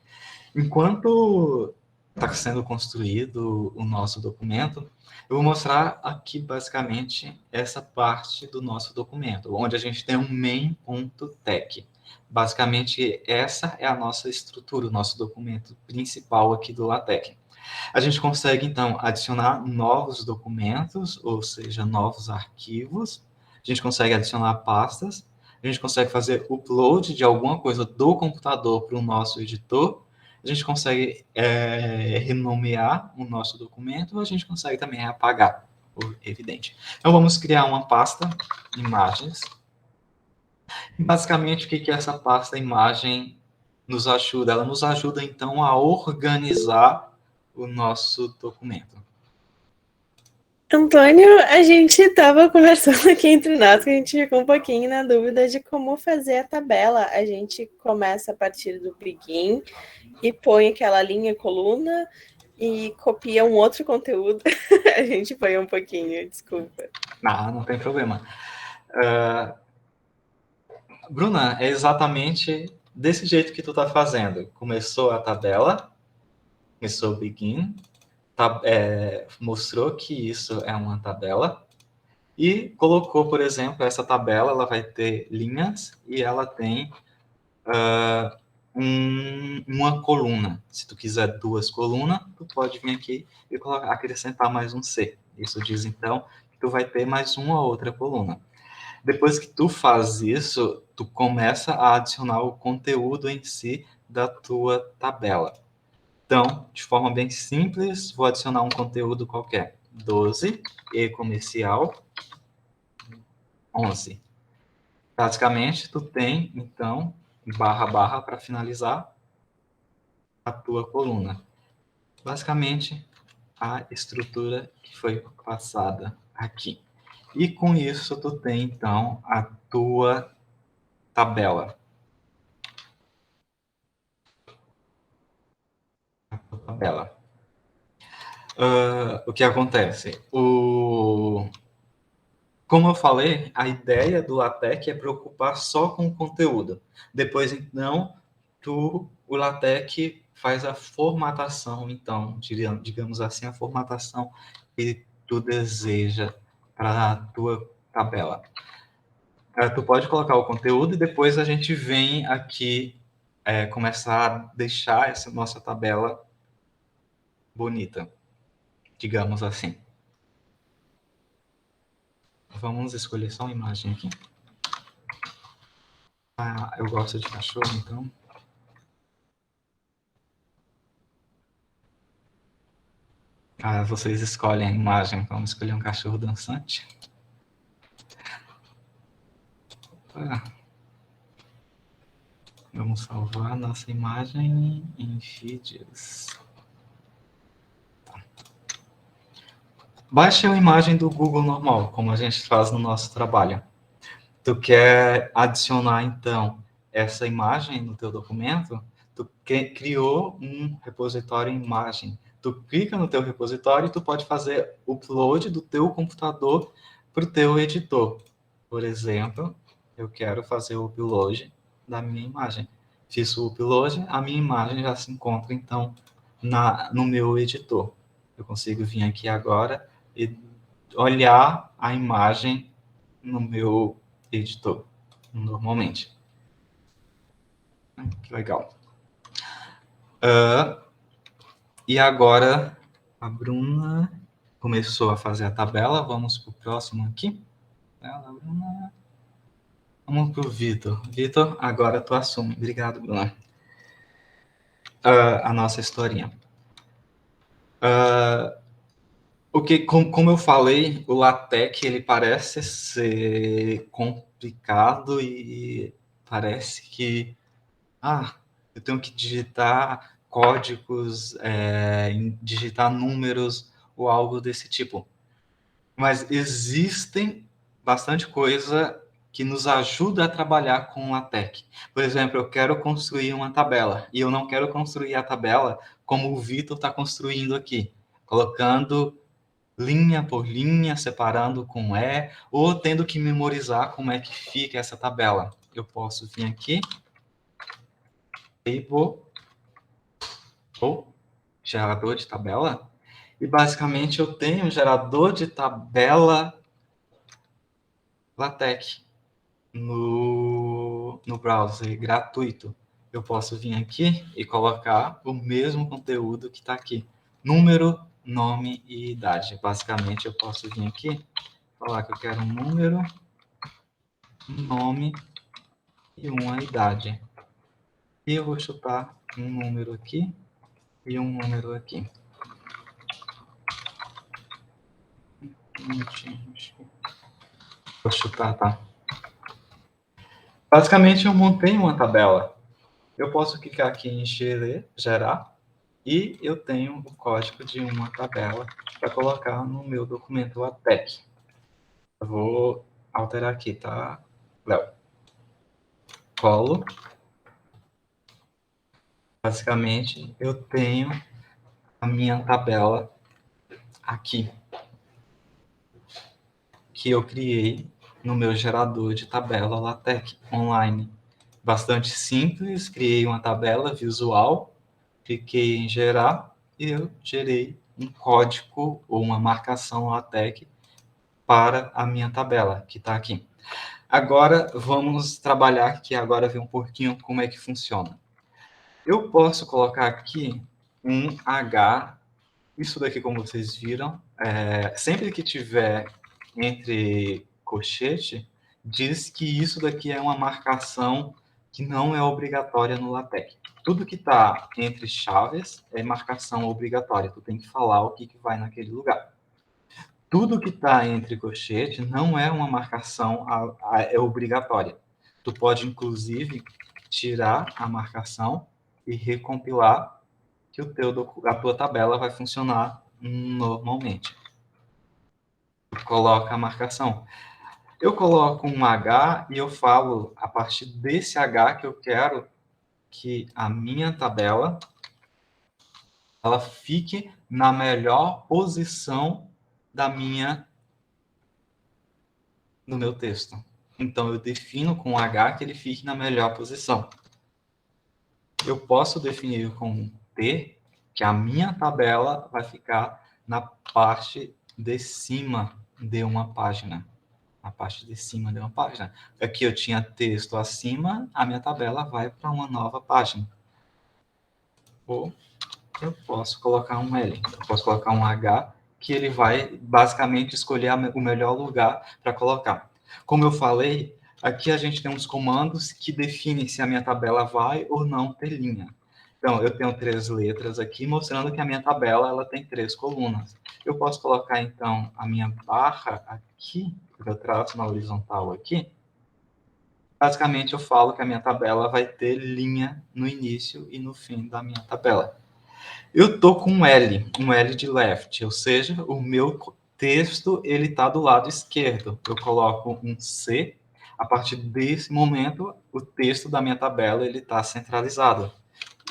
Enquanto está sendo construído o nosso documento, eu vou mostrar aqui basicamente essa parte do nosso documento, onde a gente tem um main.tech. Basicamente, essa é a nossa estrutura, o nosso documento principal aqui do LaTeX. A gente consegue, então, adicionar novos documentos, ou seja, novos arquivos. A gente consegue adicionar pastas. A gente consegue fazer upload de alguma coisa do computador para o nosso editor. A gente consegue renomear o nosso documento. A gente consegue também apagar, evidente. Então, vamos criar uma pasta, imagens. Basicamente, o que essa pasta imagem nos ajuda? Ela nos ajuda, então, a organizar o nosso documento. Antônio, a gente estava conversando aqui entre nós, que a gente ficou um pouquinho na dúvida de como fazer a tabela. A gente começa a partir do begin e põe aquela linha, coluna, e copia um outro conteúdo. A gente põe um pouquinho, desculpa. Não tem problema. Bruna, é exatamente desse jeito que tu tá fazendo. Começou a tabela, começou o begin, mostrou que isso é uma tabela e colocou, por exemplo, essa tabela, ela vai ter linhas e ela tem uma coluna. Se tu quiser 2 colunas, tu pode vir aqui e acrescentar mais um C. Isso diz, então, que tu vai ter mais uma outra coluna. Depois que tu faz isso, tu começa a adicionar o conteúdo em si da tua tabela. Então, de forma bem simples, vou adicionar um conteúdo qualquer. 12, e comercial, 11. Basicamente, tu tem, então, barra para finalizar a tua coluna. Basicamente, a estrutura que foi passada aqui. E com isso, tu tem, então, a tua tabela. O que acontece? Como eu falei, a ideia do LaTeX é preocupar só com o conteúdo. Depois, então, o LaTeX faz a formatação, então, digamos assim, a formatação que tu deseja para a tua tabela. Tu pode colocar o conteúdo e depois a gente vem aqui começar a deixar essa nossa tabela bonita, digamos assim. Vamos escolher só uma imagem aqui. Eu gosto de cachorro, então. Vocês escolhem a imagem. Vamos escolher um cachorro dançante. Vamos salvar a nossa imagem em vídeos. Baixe a imagem do Google normal, como a gente faz no nosso trabalho. Tu quer adicionar, então, essa imagem no teu documento, tu criou um repositório imagem. Tu clica no teu repositório e tu pode fazer upload do teu computador para o teu editor. Por exemplo, eu quero fazer o upload da minha imagem. Fiz o upload, a minha imagem já se encontra, então, no meu editor. Eu consigo vir aqui agora e olhar a imagem no meu editor, normalmente. Que legal. E agora, a Bruna começou a fazer a tabela. Vamos para o próximo aqui. Vamos para o Vitor. Vitor, agora tu assume. Obrigado, Bruna. A nossa historinha. Como eu falei, o LaTeX ele parece ser complicado e parece que eu tenho que digitar códigos, digitar números ou algo desse tipo. Mas existem bastante coisa que nos ajuda a trabalhar com LaTeX. Por exemplo, eu quero construir uma tabela e eu não quero construir a tabela como o Vitor está construindo aqui, colocando linha por linha, separando com E, ou tendo que memorizar como é que fica essa tabela. Eu posso vir aqui, table, gerador de tabela, e basicamente eu tenho um gerador de tabela LaTeX no browser gratuito. Eu posso vir aqui e colocar o mesmo conteúdo que está aqui. Número, nome e idade. Basicamente, eu posso vir aqui falar que eu quero um número, um nome e uma idade. E eu vou chutar um número aqui e um número aqui. Vou chutar, tá? Basicamente, eu montei uma tabela. Eu posso clicar aqui em gerar e eu tenho o código de uma tabela para colocar no meu documento LaTeX. Eu vou alterar aqui, tá, Léo? Colo. Basicamente, eu tenho a minha tabela aqui, que eu criei no meu gerador de tabela LaTeX online. Bastante simples, criei uma tabela visual, cliquei em gerar e eu gerei um código ou uma marcação LaTeX para a minha tabela, que está aqui. Agora, vamos trabalhar aqui, agora ver um pouquinho como é que funciona. Eu posso colocar aqui um H, isso daqui, como vocês viram, sempre que tiver entre colchete, diz que isso daqui é uma marcação que não é obrigatória no LaTeX. Tudo que está entre chaves é marcação obrigatória, tu tem que falar o que vai naquele lugar. Tudo que está entre colchete não é uma marcação é obrigatória. Tu pode, inclusive, tirar a marcação e recompilar, que a tua tabela vai funcionar normalmente. Tu coloca a marcação. Eu coloco um H e eu falo, a partir desse H, que eu quero que a minha tabela ela fique na melhor posição no meu texto. Então, eu defino com H que ele fique na melhor posição. Eu posso definir com T que a minha tabela vai ficar na parte de cima de uma página. Na parte de cima de uma página. Aqui eu tinha texto acima, a minha tabela vai para uma nova página. Ou eu posso colocar um L, eu posso colocar um H, que ele vai basicamente escolher o melhor lugar para colocar. Como eu falei, aqui a gente tem uns comandos que definem se a minha tabela vai ou não ter linha. Então, eu tenho 3 letras aqui, mostrando que a minha tabela ela tem 3 colunas. Eu posso colocar, então, a minha barra aqui, que eu traço na horizontal aqui. Basicamente, eu falo que a minha tabela vai ter linha no início e no fim da minha tabela. Eu tô com um L de left, ou seja, o meu texto ele está do lado esquerdo. Eu coloco um C. A partir desse momento, o texto da minha tabela ele está centralizado.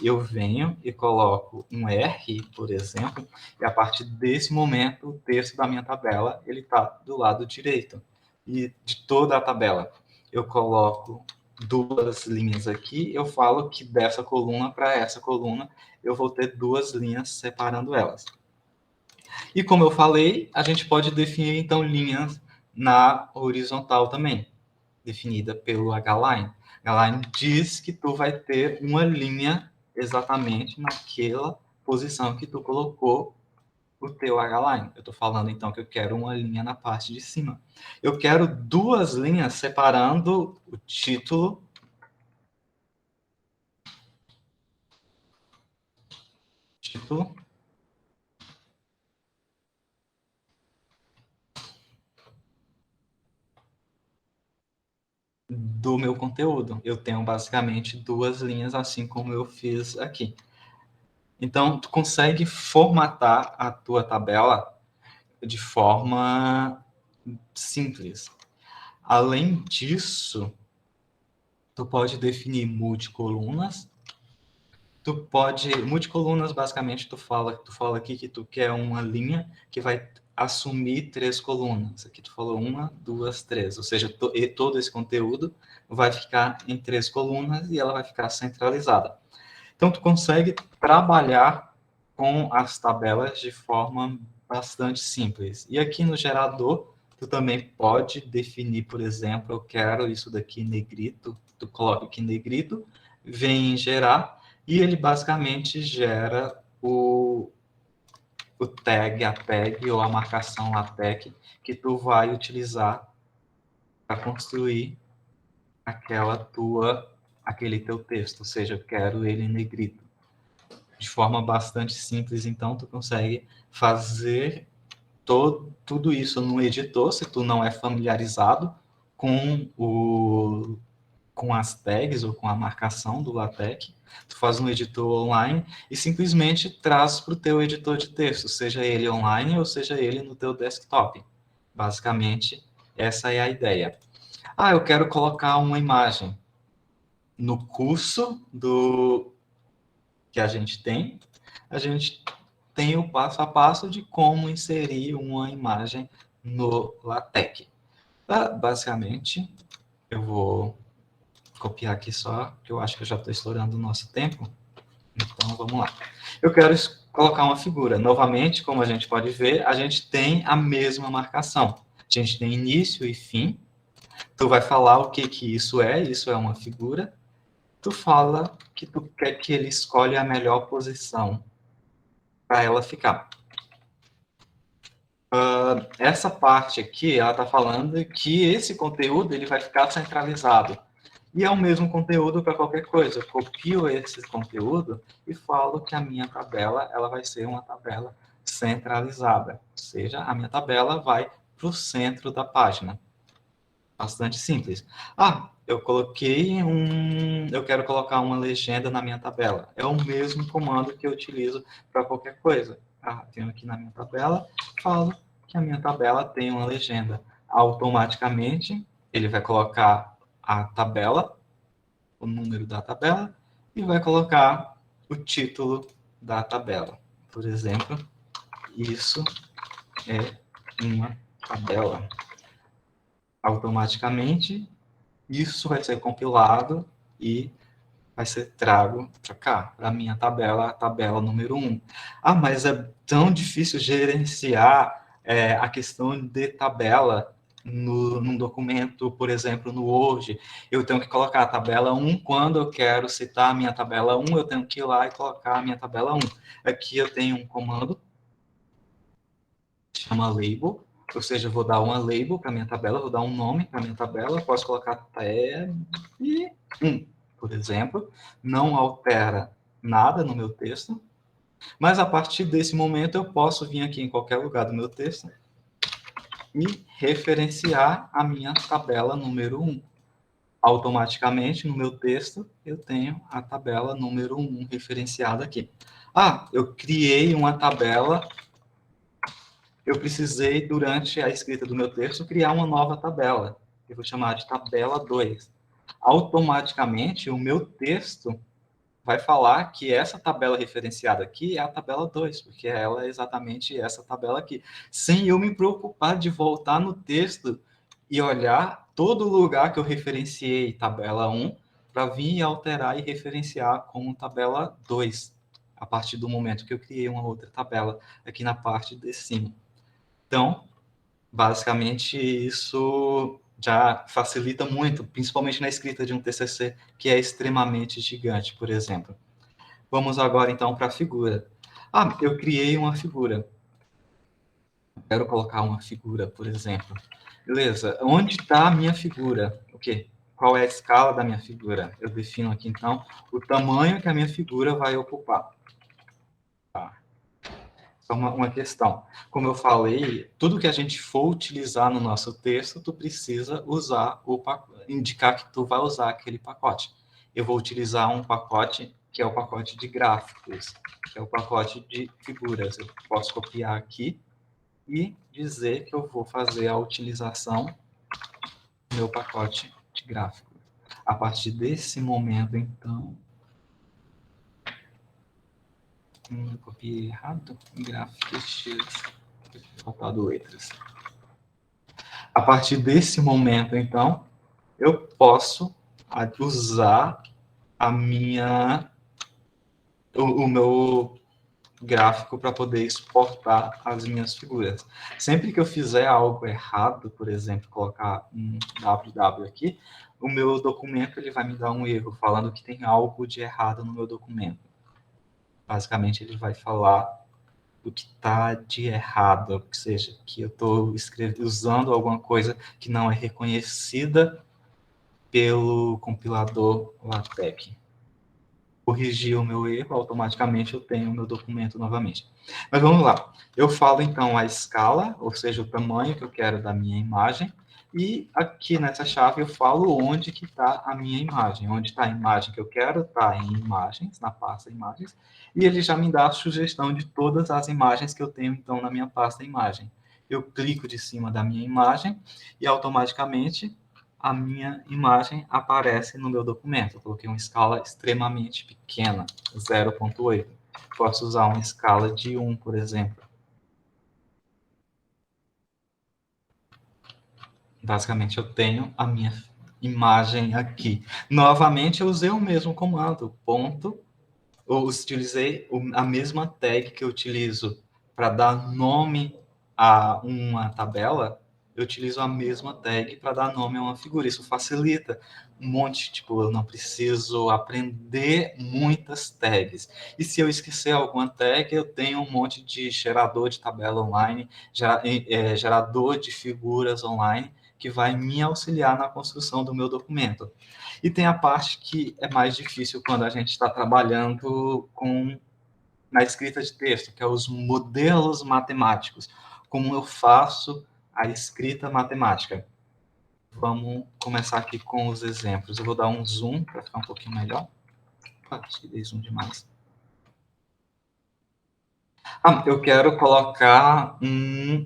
Eu venho e coloco um R, por exemplo, e a partir desse momento, o texto da minha tabela ele está do lado direito e de toda a tabela. Eu coloco 2 linhas aqui, eu falo que dessa coluna para essa coluna eu vou ter 2 linhas separando elas. E como eu falei, a gente pode definir, então, linhas na horizontal também, definida pelo H-line. H-line diz que tu vai ter uma linha exatamente naquela posição que tu colocou o teu H-line. Eu estou falando, então, que eu quero uma linha na parte de cima. Eu quero 2 linhas separando o título do meu conteúdo. Eu tenho basicamente 2 linhas, assim como eu fiz aqui. Então, tu consegue formatar a tua tabela de forma simples. Além disso, tu pode definir multicolunas. Multicolunas, basicamente, tu fala aqui que tu quer uma linha que vai assumir 3 colunas. Aqui tu falou 1, 2, 3. Ou seja, todo esse conteúdo vai ficar em 3 colunas e ela vai ficar centralizada. Então, tu consegue trabalhar com as tabelas de forma bastante simples. E aqui no gerador, tu também pode definir, por exemplo, eu quero isso daqui em negrito, tu coloca aqui em negrito, vem em gerar, e ele basicamente gera o tag, a tag ou a marcação LaTeX que tu vai utilizar para construir aquele teu texto, ou seja, eu quero ele em negrito. De forma bastante simples, então, tu consegue fazer tudo isso no editor, se tu não é familiarizado com as tags ou com a marcação do LaTeX, tu faz um editor online e simplesmente traz para o teu editor de texto, seja ele online ou seja ele no teu desktop. Basicamente, essa é a ideia. Eu quero colocar uma imagem. No curso que a gente tem o passo a passo de como inserir uma imagem no LaTeX. Basicamente, eu vou copiar aqui só, que eu acho que eu já estou estourando o nosso tempo. Então, vamos lá. Eu quero colocar uma figura. Novamente, como a gente pode ver, a gente tem a mesma marcação. A gente tem início e fim. Tu vai falar o que isso é uma figura. Tu fala que tu quer que ele escolha a melhor posição para ela ficar. Essa parte aqui, ela está falando que esse conteúdo ele vai ficar centralizado. E é o mesmo conteúdo para qualquer coisa. Eu copio esse conteúdo e falo que a minha tabela ela vai ser uma tabela centralizada. Ou seja, a minha tabela vai para o centro da página. Bastante simples. Eu quero colocar uma legenda na minha tabela. É o mesmo comando que eu utilizo para qualquer coisa. Tenho aqui na minha tabela, falo que a minha tabela tem uma legenda. Automaticamente, ele vai colocar a tabela, o número da tabela, e vai colocar o título da tabela. Por exemplo, isso é uma tabela. Automaticamente, isso vai ser compilado e vai ser trago para cá, para a minha tabela, a tabela número 1. Mas é tão difícil gerenciar a questão de tabela num documento, por exemplo, no Word. Eu tenho que colocar a tabela 1, quando eu quero citar a minha tabela 1, eu tenho que ir lá e colocar a minha tabela 1. Aqui eu tenho um comando, que chama label, ou seja, eu vou dar uma label para minha tabela, vou dar um nome para minha tabela, posso colocar tab 1, por exemplo, não altera nada no meu texto, mas a partir desse momento eu posso vir aqui em qualquer lugar do meu texto e referenciar a minha tabela número 1. Automaticamente, no meu texto, eu tenho a tabela número 1 referenciada aqui. Eu criei uma tabela. Eu precisei, durante a escrita do meu texto, criar uma nova tabela. Eu vou chamar de tabela 2. Automaticamente, o meu texto vai falar que essa tabela referenciada aqui é a tabela 2, porque ela é exatamente essa tabela aqui. Sem eu me preocupar de voltar no texto e olhar todo lugar que eu referenciei tabela 1 para vir e alterar e referenciar como tabela 2, a partir do momento que eu criei uma outra tabela aqui na parte de cima. Então, basicamente, isso já facilita muito, principalmente na escrita de um TCC, que é extremamente gigante, por exemplo. Vamos agora, então, para a figura. Eu criei uma figura. Quero colocar uma figura, por exemplo. Beleza, onde está a minha figura? O quê? Qual é a escala da minha figura? Eu defino aqui, então, o tamanho que a minha figura vai ocupar. Só uma questão. Como eu falei, tudo que a gente for utilizar no nosso texto, tu precisa usar indicar que tu vai usar aquele pacote. Eu vou utilizar um pacote que é o pacote de gráficos, que é o pacote de figuras. Eu posso copiar aqui e dizer que eu vou fazer a utilização do meu pacote de gráfico. A partir desse momento, então, eu copiei errado, gráfico X, faltado letras. A partir desse momento, então, eu posso usar o meu gráfico para poder exportar as minhas figuras. Sempre que eu fizer algo errado, por exemplo, colocar um www aqui, o meu documento ele vai me dar um erro, falando que tem algo de errado no meu documento. Basicamente, ele vai falar o que está de errado, ou seja, que eu estou usando alguma coisa que não é reconhecida pelo compilador LaTeX. Corrigir o meu erro, automaticamente eu tenho o meu documento novamente. Mas vamos lá. Eu falo, então, a escala, ou seja, o tamanho que eu quero da minha imagem, e aqui nessa chave eu falo onde que está a minha imagem. Onde está a imagem que eu quero, está em imagens, na pasta imagens, e ele já me dá a sugestão de todas as imagens que eu tenho, então, na minha pasta imagem. Eu clico de cima da minha imagem e automaticamente a minha imagem aparece no meu documento. Eu coloquei uma escala extremamente pequena, 0.8. Posso usar uma escala de 1, por exemplo. Basicamente, eu tenho a minha imagem aqui. Novamente, eu usei o mesmo comando, ponto. Eu utilizei a mesma tag que eu utilizo para dar nome a uma tabela, eu utilizo a mesma tag para dar nome a uma figura. Isso facilita um monte, tipo, eu não preciso aprender muitas tags. E se eu esquecer alguma tag, eu tenho um monte de gerador de tabela online, gerador de figuras online, que vai me auxiliar na construção do meu documento. E tem a parte que é mais difícil quando a gente está trabalhando na escrita de texto, que é os modelos matemáticos. Como eu faço a escrita matemática. Vamos começar aqui com os exemplos. Eu vou dar um zoom para ficar um pouquinho melhor. Acho que dei zoom demais. Eu quero colocar um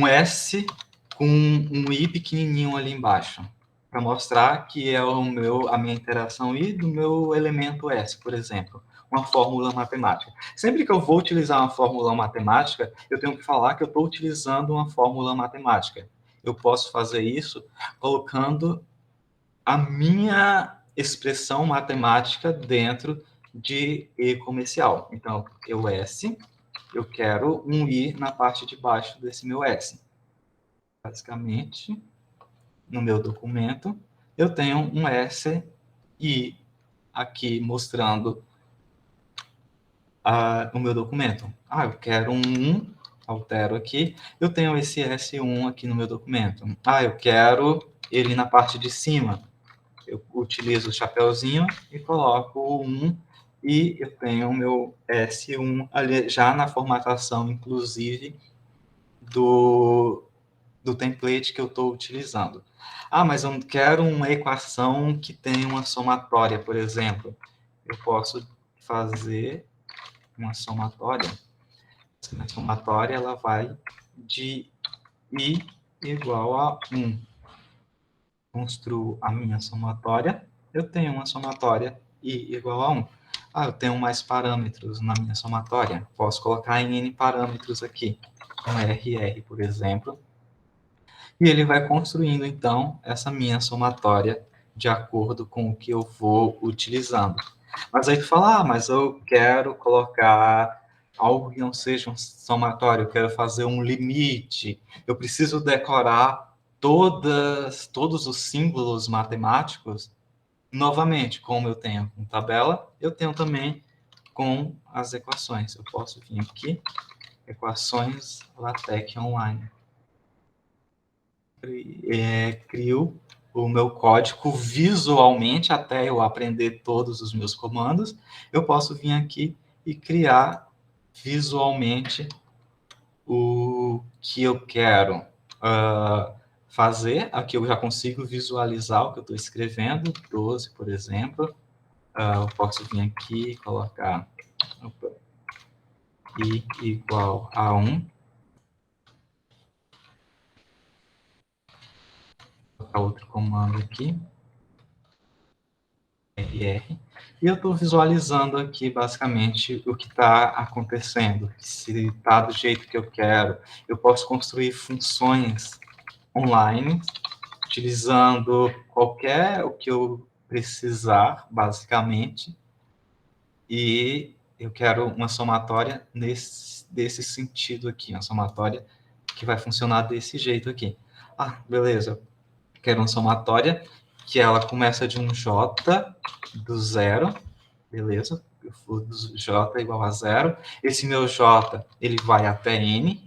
S com um I pequenininho ali embaixo, para mostrar que é a minha interação I do meu elemento S, por exemplo, uma fórmula matemática. Sempre que eu vou utilizar uma fórmula matemática, eu tenho que falar que eu estou utilizando uma fórmula matemática. Eu posso fazer isso colocando a minha expressão matemática dentro de E comercial. Então, eu S, eu quero um I na parte de baixo desse meu S. Basicamente, no meu documento, eu tenho um SI aqui mostrando o meu documento. Eu quero um, altero aqui, eu tenho esse S1 aqui no meu documento. Eu quero ele na parte de cima. Eu utilizo o chapeuzinho e coloco o 1 e eu tenho o meu S1 ali, já na formatação, inclusive, do template que eu estou utilizando. Mas eu quero uma equação que tenha uma somatória, por exemplo. Eu posso fazer uma somatória. A somatória ela vai de I igual a 1. Construo a minha somatória. Eu tenho uma somatória I igual a 1. Eu tenho mais parâmetros na minha somatória. Posso colocar em N parâmetros aqui. Um RR, por exemplo. E ele vai construindo, então, essa minha somatória de acordo com o que eu vou utilizando. Mas aí tu fala, mas eu quero colocar algo que não seja um somatório, eu quero fazer um limite, eu preciso decorar todos os símbolos matemáticos. Novamente, como eu tenho com tabela, eu tenho também com as equações. Eu posso vir aqui, equações LaTeX online. Crio o meu código visualmente até eu aprender todos os meus comandos. Eu posso vir aqui e criar visualmente o que eu quero fazer. Aqui eu já consigo visualizar o que eu estou escrevendo, 12, por exemplo. Eu posso vir aqui e colocar I igual a 1. Outro comando aqui, RR, e eu estou visualizando aqui basicamente o que está acontecendo, se está do jeito que eu quero. Eu posso construir funções online, utilizando o que eu precisar, basicamente, e eu quero uma somatória desse sentido aqui, uma somatória que vai funcionar desse jeito aqui. Ah, beleza. Quero uma somatória que ela começa de um J do zero, beleza? Eu for do J igual a zero. Esse meu J, ele vai até N,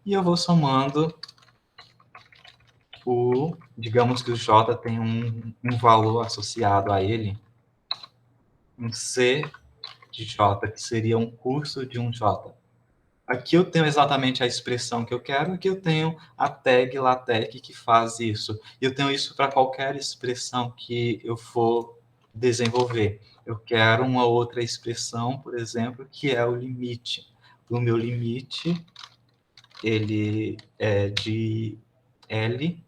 e eu vou somando digamos que o J tem um valor associado a ele, um C de J, que seria um curso de um J. Aqui eu tenho exatamente a expressão que eu quero, aqui eu tenho a tag LaTeX que faz isso. E eu tenho isso para qualquer expressão que eu for desenvolver. Eu quero uma outra expressão, por exemplo, que é o limite. O meu limite, ele é de L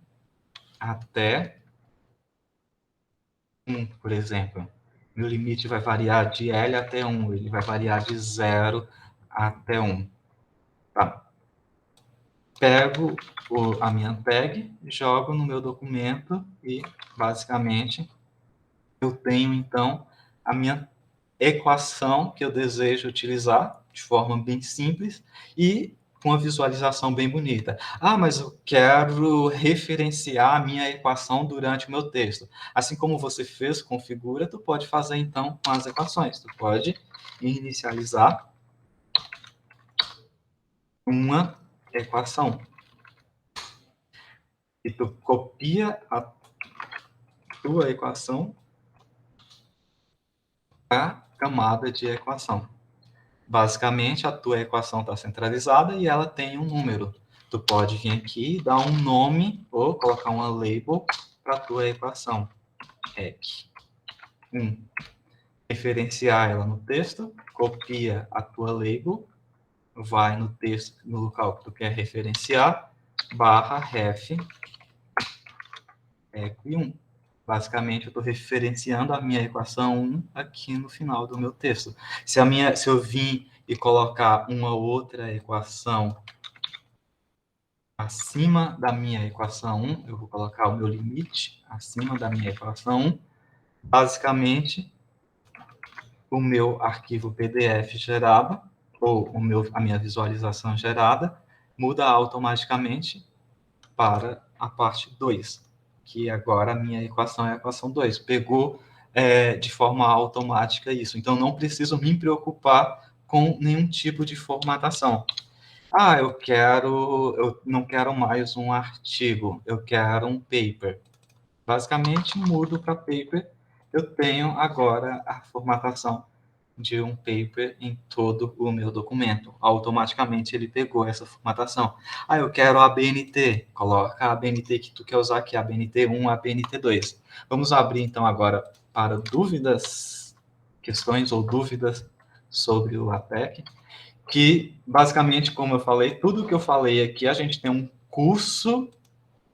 até 1, por exemplo. Meu limite vai variar de L até 1, ele vai variar de 0 até 1. Tá. Pego a minha tag, jogo no meu documento e, basicamente, eu tenho, então, a minha equação que eu desejo utilizar de forma bem simples e com uma visualização bem bonita. Ah, mas eu quero referenciar a minha equação durante o meu texto. Assim como você fez com figura, tu pode fazer, então, com as equações. Tu pode inicializar uma equação. E tu copia a tua equação para a camada de equação. Basicamente, a tua equação está centralizada e ela tem um número. Tu pode vir aqui, dar um nome ou colocar uma label para a tua equação. EC. Referenciar ela no texto, copia a tua label, vai no texto, no local que tu quer referenciar, /ref EC1. Basicamente, eu estou referenciando a minha equação 1 aqui no final do meu texto. Se eu vim e colocar uma outra equação acima da minha equação 1, eu vou colocar o meu limite acima da minha equação 1. Basicamente, o meu arquivo PDF gerado, ou a minha visualização gerada, muda automaticamente para a parte 2. Que agora a minha equação é a equação 2. Pegou de forma automática isso. Então, não preciso me preocupar com nenhum tipo de formatação. Ah, eu não quero mais um artigo, eu quero um paper. Basicamente, mudo para paper. Eu tenho agora a formatação de um paper em todo o meu documento. Automaticamente ele pegou essa formatação. Ah, eu quero a ABNT. Coloca a ABNT que tu quer usar aqui, a ABNT1, a ABNT2. Vamos abrir então agora para dúvidas, questões ou dúvidas sobre o LaTeX, que basicamente, como eu falei, tudo que eu falei aqui, a gente tem um curso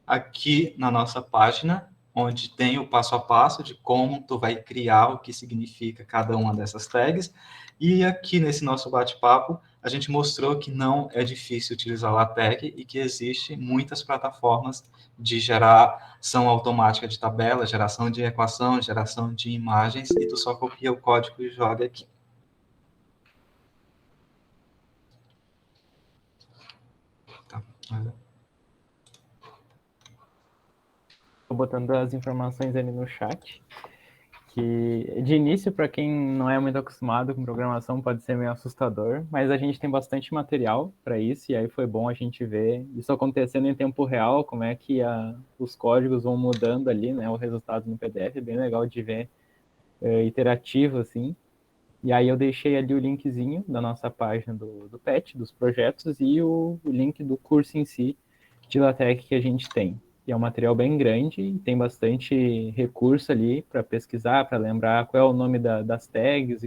aqui na nossa página, onde tem o passo a passo de como tu vai criar o que significa cada uma dessas tags. E aqui nesse nosso bate-papo, a gente mostrou que não é difícil utilizar LaTeX e que existe muitas plataformas de geração automática de tabela, geração de equação, geração de imagens, e tu só copia o código e joga aqui. Tá. Estou botando as informações ali no chat, que de início, para quem não é muito acostumado com programação, pode ser meio assustador, mas a gente tem bastante material para isso, e aí foi bom a gente ver isso acontecendo em tempo real, como é que os códigos vão mudando ali, né, o resultado no PDF, é bem legal de ver, iterativo, assim. E aí eu deixei ali o linkzinho da nossa página do PET, dos projetos, e o link do curso em si de LaTeX que a gente tem. E é um material bem grande e tem bastante recurso ali para pesquisar, para lembrar qual é o nome das tags.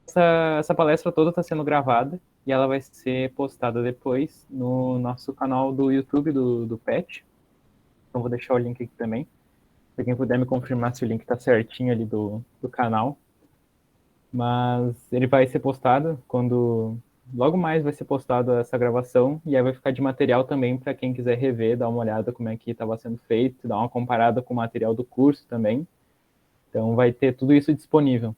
Essa palestra toda está sendo gravada e ela vai ser postada depois no nosso canal do YouTube do PET. Então vou deixar o link aqui também, para quem puder me confirmar se o link está certinho ali do canal. Mas ele vai ser postado logo mais vai ser postado essa gravação, e aí vai ficar de material também para quem quiser rever, dar uma olhada como é que estava sendo feito, dar uma comparada com o material do curso também. Então vai ter tudo isso disponível.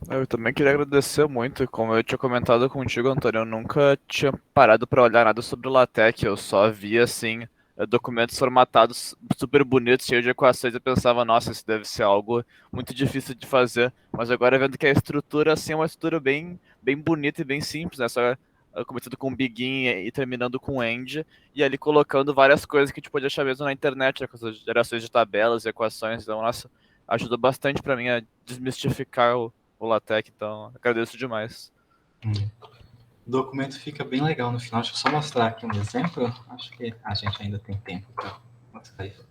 Eu também queria agradecer muito. Como eu tinha comentado contigo, Antônio, eu nunca tinha parado para olhar nada sobre o LaTeX. Eu só via, assim, documentos formatados super bonitos, cheios de equações. Eu pensava, nossa, isso deve ser algo muito difícil de fazer. Mas agora vendo que a estrutura, assim, é uma estrutura bem bonita e bem simples, né? Só começando com begin e terminando com end. E ali colocando várias coisas que a gente pode achar mesmo na internet, né? Com essas gerações de tabelas e equações. Então, nossa, ajudou bastante para mim a desmistificar o LaTeX, então agradeço demais. O documento fica bem legal no final. Deixa eu só mostrar aqui um exemplo. Acho que a gente ainda tem tempo para mostrar isso.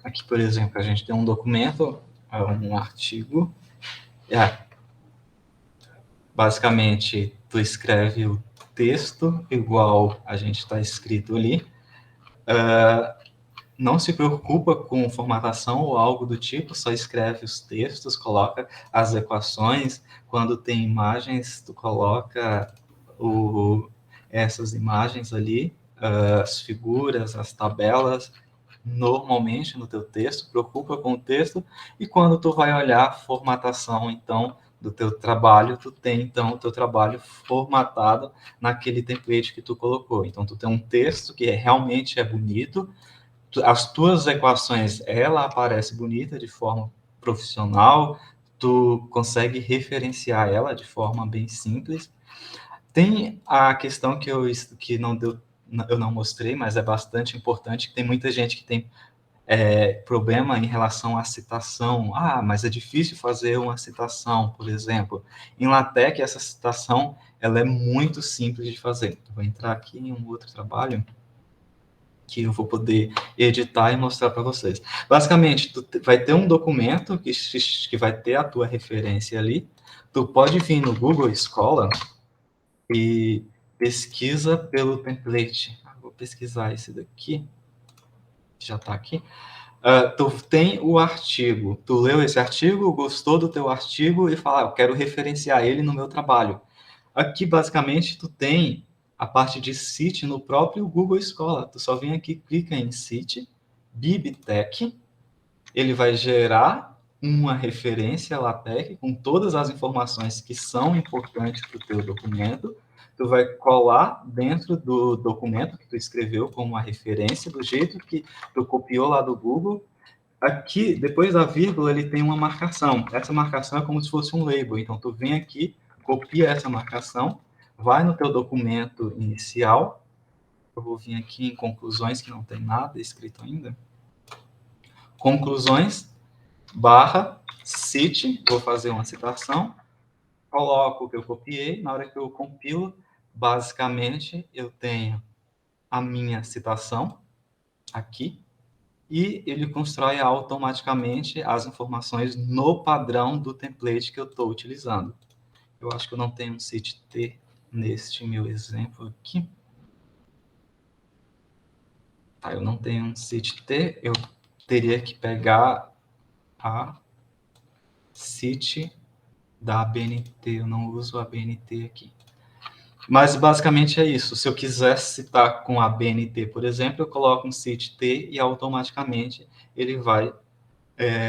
Aqui, por exemplo, a gente tem um documento, um artigo. Basicamente, tu escreve o texto igual a gente está escrito ali. Não se preocupa com formatação ou algo do tipo, só escreve os textos, coloca as equações. Quando tem imagens, tu coloca essas imagens ali, as figuras, as tabelas, normalmente no teu texto, preocupa com o texto. E quando tu vai olhar a formatação, então, do teu trabalho, tu tem, então, o teu trabalho formatado naquele template que tu colocou. Então, tu tem um texto que realmente é bonito, as tuas equações, ela aparece bonita de forma profissional, tu consegue referenciar ela de forma bem simples. Tem a questão que não deu, eu não mostrei, mas é bastante importante, que tem muita gente que tem problema em relação à citação. Mas é difícil fazer uma citação, por exemplo. Em LaTeX, essa citação ela é muito simples de fazer. Eu vou entrar aqui em um outro trabalho que eu vou poder editar e mostrar para vocês. Basicamente, tu vai ter um documento que vai ter a tua referência ali. Tu pode vir no Google Scholar e pesquisa pelo template. Vou pesquisar esse daqui, que já está aqui. Tu tem o artigo. Tu leu esse artigo, gostou do teu artigo e fala, eu quero referenciar ele no meu trabalho. Aqui, basicamente, tu tem a parte de Cite no próprio Google Scholar. Tu só vem aqui, clica em Cite, BibTeX, ele vai gerar uma referência LaTeX com todas as informações que são importantes para o teu documento. Tu vai colar dentro do documento que tu escreveu como uma referência, do jeito que tu copiou lá do Google. Aqui, depois da vírgula, ele tem uma marcação. Essa marcação é como se fosse um label. Então, tu vem aqui, copia essa marcação, vai no teu documento inicial. Eu vou vir aqui em conclusões, que não tem nada escrito ainda. Conclusões, /cite, vou fazer uma citação, coloco o que eu copiei. Na hora que eu compilo, basicamente, eu tenho a minha citação aqui, e ele constrói automaticamente as informações no padrão do template que eu estou utilizando. Eu acho que eu não tenho um CIT-T neste meu exemplo aqui. Eu não tenho um CIT-T, eu teria que pegar a CIT da ABNT, eu não uso a ABNT aqui. Mas basicamente é isso. Se eu quiser citar com a ABNT, por exemplo, eu coloco um CIT-T e automaticamente ele vai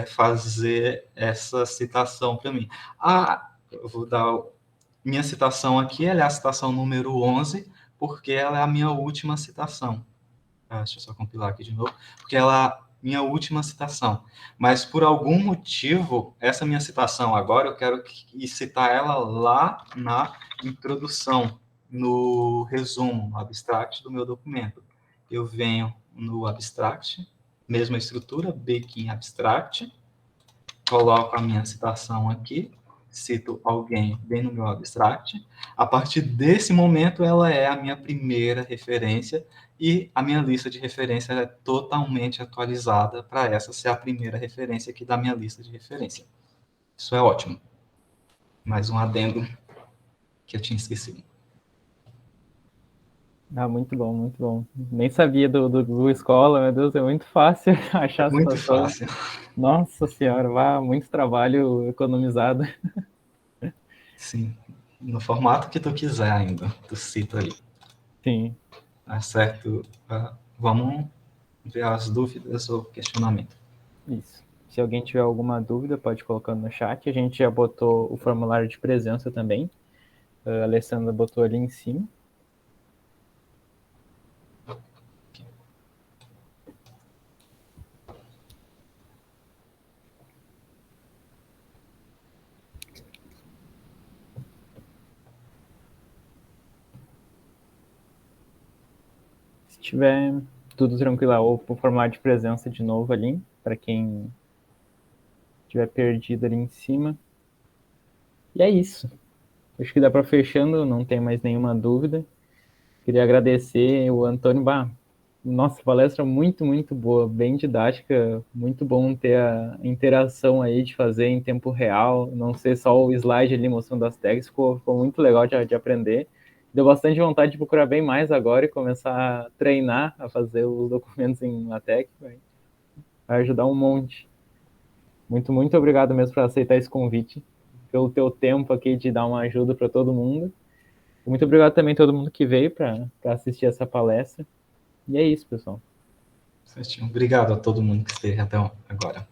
fazer essa citação para mim. Eu vou dar minha citação aqui, ela é a citação número 11, porque ela é a minha última citação. Deixa eu só compilar aqui de novo. Porque ela é minha última citação. Mas, por algum motivo, essa minha citação agora, eu quero citar ela lá na introdução, no resumo, no abstract do meu documento. Eu venho no abstract, mesma estrutura, Begin Abstract, coloco a minha citação aqui, cito alguém bem no meu abstract. A partir desse momento, ela é a minha primeira referência e a minha lista de referência é totalmente atualizada para essa ser a primeira referência aqui da minha lista de referência. Isso é ótimo. Mais um adendo que eu tinha esquecido. Muito bom, muito bom. Nem sabia do Google Scholar, meu Deus, é muito fácil achar a Muito situação. fácil. Nossa senhora, muito trabalho economizado. Sim, no formato que tu quiser ainda, tu cita ali. Sim. Tá certo? Vamos ver as dúvidas ou questionamento. Isso. Se alguém tiver alguma dúvida, pode colocar no chat. A gente já botou o formulário de presença também. A Alessandra botou ali em cima. Se tiver tudo tranquilo, ou o formulário de presença de novo ali, para quem tiver perdido ali em cima. E é isso. Acho que dá para fechando, não tem mais nenhuma dúvida. Queria agradecer o Antônio. Nossa, palestra muito, muito boa, bem didática, muito bom ter a interação aí de fazer em tempo real, não ser só o slide ali mostrando as tags, ficou muito legal de aprender. Deu bastante vontade de procurar bem mais agora e começar a treinar a fazer os documentos em LaTeX, vai ajudar um monte. Muito, muito obrigado mesmo por aceitar esse convite, pelo teu tempo aqui de dar uma ajuda para todo mundo. Muito obrigado também a todo mundo que veio para assistir essa palestra. E é isso, pessoal. Certinho. Obrigado a todo mundo que esteve até agora.